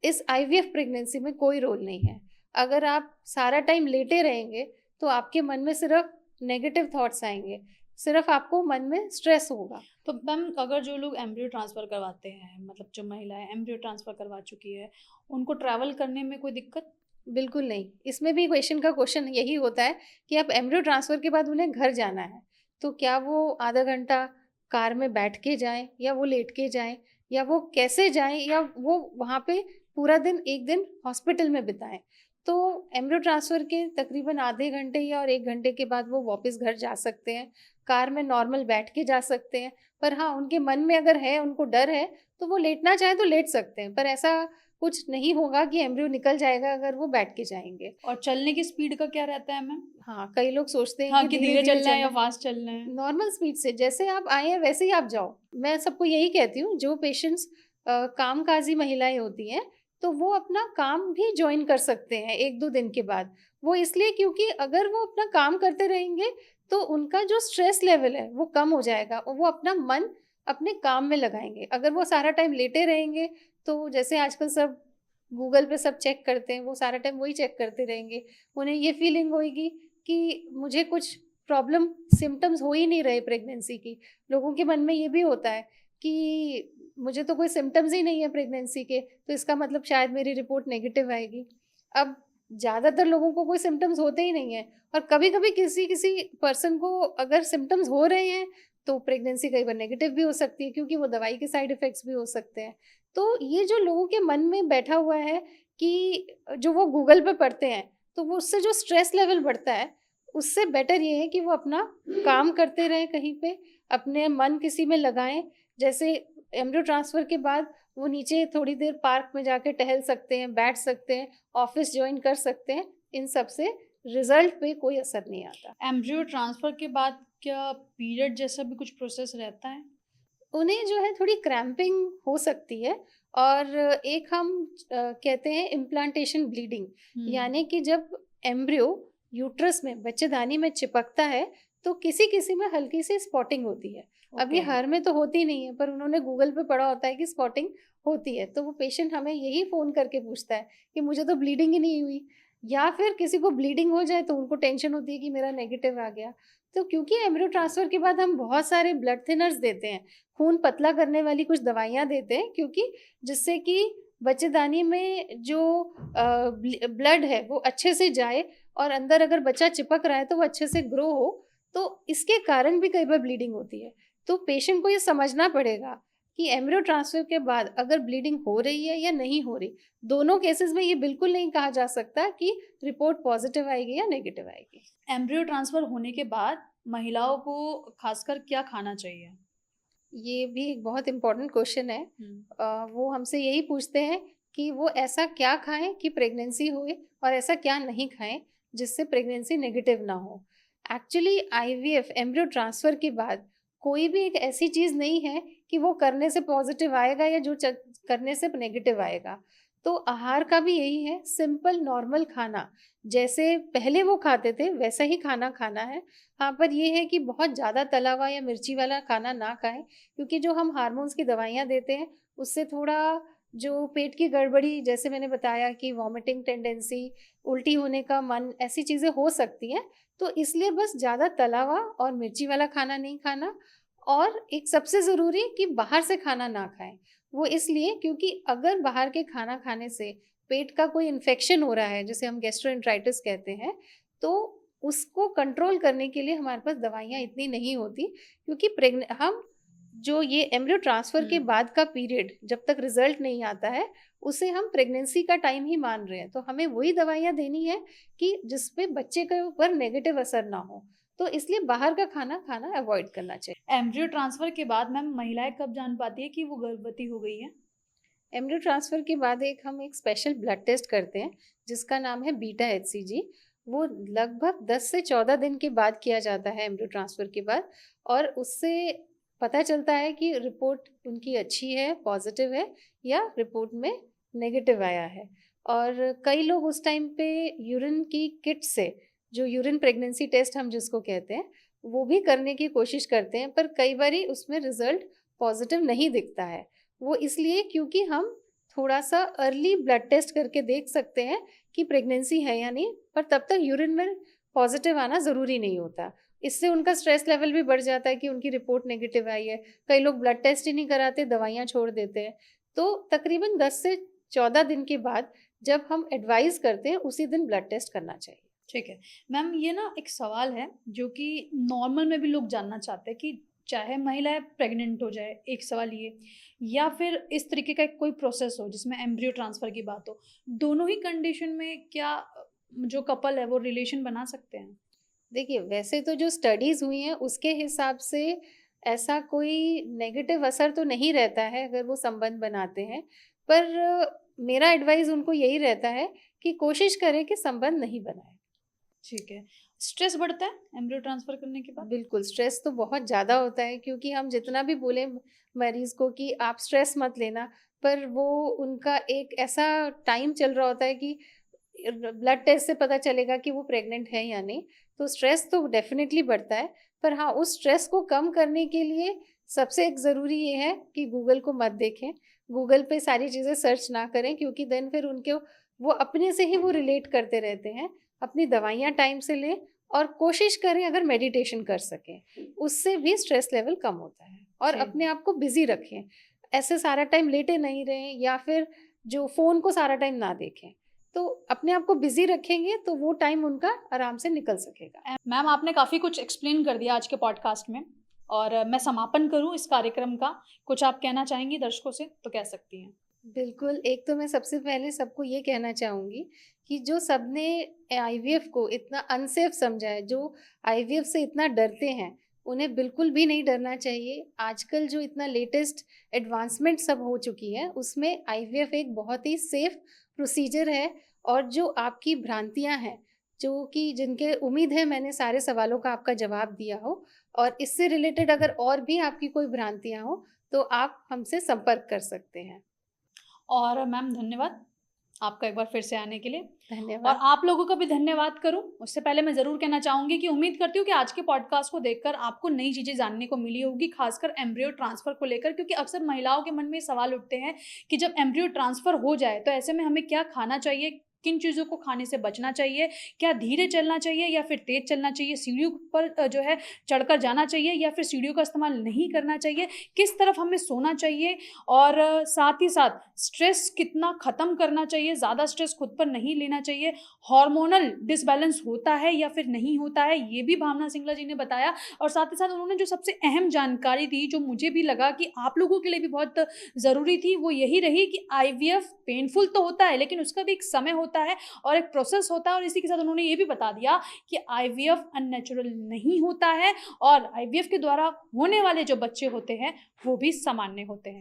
इस आईवीएफ प्रेगनेंसी में कोई रोल नहीं है। अगर आप सारा टाइम लेटे रहेंगे तो आपके मन में सिर्फ नेगेटिव थॉट्स आएंगे, सिर्फ आपको मन में स्ट्रेस होगा। तो मैम अगर जो लोग एम्ब्रियो ट्रांसफ़र करवाते हैं, मतलब जो महिलाएं एम्ब्रियो ट्रांसफ़र करवा चुकी है, उनको ट्रैवल करने में कोई दिक्कत? बिल्कुल नहीं। इसमें भी क्वेश्चन यही होता है कि अब एम्ब्रियो ट्रांसफ़र के बाद उन्हें घर जाना है, तो क्या वो आधा घंटा कार में बैठ के जाएँ या वो लेट के जाएँ या वो कैसे जाएँ या वो वहाँ पे पूरा दिन 1 दिन हॉस्पिटल में बिताएँ। तो एम्ब्रियो ट्रांसफ़र के तकरीबन आधे घंटे या और 1 घंटे के बाद वो वापस घर जा सकते हैं, कार में नॉर्मल बैठ के जा सकते हैं। पर हाँ, उनके मन में अगर है, उनको डर है, तो वो लेटना चाहें तो लेट सकते हैं, पर ऐसा कुछ नहीं होगा कि एम्ब्रियो निकल जाएगा अगर वो बैठ के जाएँगे। और चलने की स्पीड का क्या रहता है मैम? हाँ, कई लोग सोचते हैं हाँ, कि कि धीरे धीरे-धीरे चलना है या चलना है। फास्ट चलना है? नॉर्मल स्पीड से जैसे आप आए हैं वैसे ही आप जाओ। मैं सबको यही कहती हूँ, जो पेशेंट्स कामकाजी महिलाएँ होती हैं, तो वो अपना काम भी जॉइन कर सकते हैं 1-2 दिन के बाद। वो इसलिए क्योंकि अगर वो अपना काम करते रहेंगे, तो उनका जो स्ट्रेस लेवल है, वो कम हो जाएगा और वो अपना मन अपने काम में लगाएँगे। अगर वो सारा टाइम लेटे रहेंगे, तो जैसे आजकल सब गूगल पे सब चेक करते हैं, वो सारा टाइम वही चेक करते रहेंगे। उन्हें ये फीलिंग होएगी कि मुझे कुछ प्रॉब्लम सिम्पटम्स हो ही नहीं रहे प्रेगनेंसी की। लोगों के मन में ये भी होता है कि मुझे तो कोई सिम्पटम्स ही नहीं है प्रेगनेंसी के, तो इसका मतलब शायद मेरी रिपोर्ट नेगेटिव आएगी। अब ज़्यादातर लोगों को कोई सिम्पटम्स होते ही नहीं हैं और कभी-कभी किसी-किसी पर्सन को अगर सिम्पटम्स हो रहे हैं, तो प्रेगनेंसी कई बार नेगेटिव भी हो सकती है क्योंकि वो दवाई के साइड इफ़ेक्ट्स भी हो सकते हैं। तो ये जो लोगों के मन में बैठा हुआ है कि जो वो गूगल पे पढ़ते हैं, तो वो उससे जो स्ट्रेस लेवल बढ़ता है, उससे बेटर ये है कि वो अपना काम करते रहें कहीं पे, अपने मन किसी में लगाएँ। जैसे एम्ब्रियो ट्रांसफ़र के बाद वो नीचे थोड़ी देर पार्क में जाके टहल सकते हैं, बैठ सकते हैं, ऑफ़िस जॉइन कर सकते हैं। इन सब से रिज़ल्ट पे कोई असर नहीं आता। एम्ब्रियो ट्रांसफ़र के बाद क्या पीरियड जैसा भी कुछ प्रोसेस रहता है? उन्हें जो है थोड़ी क्रैम्पिंग हो सकती है और एक हम कहते हैं इम्प्लांटेशन ब्लीडिंग, यानी कि जब एम्ब्रियो यूट्रस में बच्चेदानी में चिपकता है तो किसी-किसी में हल्की सी स्पॉटिंग होती है। अब ये ओके। हर में तो होती नहीं है, पर उन्होंने गूगल पे पढ़ा होता है कि स्पॉटिंग होती है, तो वो पेशेंट हमें यही फ़ोन करके पूछता है कि मुझे तो ब्लीडिंग ही नहीं हुई, या फिर किसी को ब्लीडिंग हो जाए तो उनको टेंशन होती है कि मेरा नेगेटिव आ गया। तो क्योंकि एम्ब्रियो ट्रांसफ़र के बाद हम बहुत सारे ब्लड थिनर्स देते हैं, खून पतला करने वाली कुछ दवाइयाँ देते हैं, क्योंकि जिससे कि बच्चेदानी में जो ब्लड है वो अच्छे से जाए और अंदर अगर बच्चा चिपक रहा है तो वो अच्छे से ग्रो हो। तो इसके कारण भी कई बार ब्लीडिंग होती है। तो पेशेंट को ये समझना पड़ेगा कि एम्ब्रियो ट्रांसफ़र के बाद अगर ब्लीडिंग हो रही है या नहीं हो रही, दोनों केसेस में ये बिल्कुल नहीं कहा जा सकता कि रिपोर्ट पॉजिटिव आएगी या नेगेटिव आएगी। एम्ब्रियो ट्रांसफ़र होने के बाद महिलाओं को खासकर क्या खाना चाहिए? ये भी एक बहुत इम्पोर्टेंट क्वेश्चन है। वो हमसे यही पूछते हैं कि वो ऐसा क्या खाएं कि प्रेगनेंसी होए और ऐसा क्या नहीं खाएं जिससे प्रेगनेंसी नेगेटिव ना हो। एक्चुअली आईवीएफ एम्ब्रियो ट्रांसफ़र के बाद कोई भी एक ऐसी चीज़ नहीं है कि वो करने से पॉजिटिव आएगा या जो करने से नेगेटिव आएगा। तो आहार का भी यही है, सिंपल नॉर्मल खाना जैसे पहले वो खाते थे वैसा ही खाना खाना है। हाँ, पर ये है कि बहुत ज़्यादा तला हुआ या मिर्ची वाला खाना ना खाएं, क्योंकि जो हम हार्मोन्स की दवाइयाँ देते हैं उससे थोड़ा जो पेट की गड़बड़ी, जैसे मैंने बताया कि वॉमिटिंग टेंडेंसी, उल्टी होने का मन, ऐसी चीज़ें हो सकती हैं। तो इसलिए बस ज़्यादा तला हुआ और मिर्ची वाला खाना नहीं खाना। और एक सबसे ज़रूरी कि बाहर से खाना ना खाएं। वो इसलिए क्योंकि अगर बाहर के खाना खाने से पेट का कोई इन्फेक्शन हो रहा है, जिसे हम गैस्ट्रोएंटेराइटिस कहते हैं, तो उसको कंट्रोल करने के लिए हमारे पास दवाइयाँ इतनी नहीं होती, क्योंकि हम जो ये एम्ब्रियो ट्रांसफ़र के बाद का पीरियड जब तक रिजल्ट नहीं आता है, उसे हम प्रेगनेंसी का टाइम ही मान रहे हैं। तो हमें वही दवाइयाँ देनी है कि जिसपे बच्चे के ऊपर नेगेटिव असर ना हो। तो इसलिए बाहर का खाना खाना अवॉइड करना चाहिए। एम्ब्रियो ट्रांसफ़र के बाद मैम महिलाएं कब जान पाती है कि वो गर्भवती हो गई है? एम्ब्रियो ट्रांसफ़र के बाद हम एक स्पेशल ब्लड टेस्ट करते हैं जिसका नाम है बीटा एचसीजी। वो लगभग 10 से 14 दिन के बाद किया जाता है एम्ब्रियो ट्रांसफ़र के बाद, और उससे पता चलता है कि रिपोर्ट उनकी अच्छी है, पॉजिटिव है, या रिपोर्ट में नेगेटिव आया है। और कई लोग उस टाइम पे यूरिन की किट से, जो यूरिन प्रेगनेंसी टेस्ट हम जिसको कहते हैं, वो भी करने की कोशिश करते हैं, पर कई बारी उसमें रिजल्ट पॉजिटिव नहीं दिखता है। वो इसलिए क्योंकि हम थोड़ा सा अर्ली ब्लड टेस्ट करके देख सकते हैं कि प्रेगनेंसी है या नहीं, पर तब तक यूरिन में पॉजिटिव आना ज़रूरी नहीं होता। इससे उनका स्ट्रेस लेवल भी बढ़ जाता है कि उनकी रिपोर्ट नेगेटिव आई है। कई लोग ब्लड टेस्ट ही नहीं कराते, दवाइयाँ छोड़ देते हैं। तो तकरीबन 10 से 14 दिन के बाद जब हम एडवाइस करते हैं, उसी दिन ब्लड टेस्ट करना चाहिए। ठीक है मैम, ये ना एक सवाल है जो कि नॉर्मल में भी लोग जानना चाहते हैं कि चाहे महिला प्रेग्नेंट हो जाए, एक सवाल ये, या फिर इस तरीके का एक कोई प्रोसेस हो जिसमें एम्ब्रियो ट्रांसफर की बात हो, दोनों ही कंडीशन में क्या जो कपल है वो रिलेशन बना सकते हैं? देखिए, वैसे तो जो स्टडीज़ हुई हैं उसके हिसाब से ऐसा कोई नेगेटिव असर तो नहीं रहता है अगर वो संबंध बनाते हैं, पर मेरा एडवाइस उनको यही रहता है कि कोशिश करें कि संबंध नहीं बनाएं। ठीक है। स्ट्रेस बढ़ता है एम्ब्रियो ट्रांसफर करने के बाद? बिल्कुल, स्ट्रेस तो बहुत ज़्यादा होता है, क्योंकि हम जितना भी बोलें मरीज़ को कि आप स्ट्रेस मत लेना, पर वो उनका एक ऐसा टाइम चल रहा होता है कि ब्लड टेस्ट से पता चलेगा कि वो प्रेग्नेंट है या नहीं। तो स्ट्रेस तो डेफ़िनेटली बढ़ता है, पर हाँ, उस स्ट्रेस को कम करने के लिए सबसे एक ज़रूरी ये है कि गूगल को मत देखें। गूगल पे सारी चीज़ें सर्च ना करें, क्योंकि देन फिर उनके वो अपने से ही वो रिलेट करते रहते हैं। अपनी दवाइयाँ टाइम से लें और कोशिश करें अगर मेडिटेशन कर सकें, उससे भी स्ट्रेस लेवल कम होता है। और जी। अपने आप को बिज़ी रखें, ऐसे सारा टाइम लेटे नहीं रहें, या फिर जो फ़ोन को सारा टाइम ना देखें। तो अपने आप को बिज़ी रखेंगे तो वो टाइम उनका आराम से निकल सकेगा। मैम, आपने काफ़ी कुछ एक्सप्लेन कर दिया आज के पॉडकास्ट में, और मैं समापन करूँ इस कार्यक्रम का, कुछ आप कहना चाहेंगी दर्शकों से तो कह सकती हैं। बिल्कुल, एक तो मैं सबसे पहले सबको ये कहना चाहूँगी कि जो सबने आईवीएफ को इतना अनसेफ समझा है, जो आईवीएफ से इतना डरते हैं, उन्हें बिल्कुल भी नहीं डरना चाहिए। आजकल जो इतना लेटेस्ट एडवांसमेंट सब हो चुकी है, उसमें आईवीएफ एक बहुत ही सेफ प्रोसीजर है। और जो आपकी भ्रांतियाँ हैं, जो कि जिनके उम्मीद है मैंने सारे सवालों का आपका जवाब दिया हो, और इससे रिलेटेड अगर और भी आपकी कोई भ्रांतियाँ हो, तो आप हमसे संपर्क कर सकते हैं। और मैम धन्यवाद आपका एक बार फिर से आने के लिए, और धन्यवाद। आप लोगों का भी धन्यवाद करूं। उससे पहले मैं ज़रूर कहना चाहूँगी कि उम्मीद करती हूँ कि आज के पॉडकास्ट को देखकर आपको नई चीज़ें जानने को मिली होगी, खासकर एम्ब्रियो ट्रांसफ़र को लेकर, क्योंकि अक्सर महिलाओं के मन में सवाल उठते हैं कि जब एम्ब्रियो ट्रांसफ़र हो जाए तो ऐसे में हमें क्या खाना चाहिए, किन चीज़ों को खाने से बचना चाहिए, क्या धीरे चलना चाहिए या फिर तेज़ चलना चाहिए, सीढ़ियों पर जो है चढ़कर जाना चाहिए या फिर सीढ़ियों का इस्तेमाल नहीं करना चाहिए, किस तरफ हमें सोना चाहिए, और साथ ही साथ स्ट्रेस कितना ख़त्म करना चाहिए, ज़्यादा स्ट्रेस खुद पर नहीं लेना चाहिए, हार्मोनल डिसबैलेंस होता है या फिर नहीं होता है, ये भी भावना सिंगला जी ने बताया। और साथ ही साथ उन्होंने जो सबसे अहम जानकारी दी, जो मुझे भी लगा कि आप लोगों के लिए भी बहुत ज़रूरी थी, वो यही रही कि आईवीएफ पेनफुल तो होता है, लेकिन उसका भी एक समय होता है और एक प्रोसेस होता है। और इसी के साथ उन्होंने ये भी बता दिया कि आईवीएफ अननेचुरल नहीं होता है, और आईवीएफ के द्वारा होने वाले जो बच्चे होते हैं वो भी सामान्य होते हैं।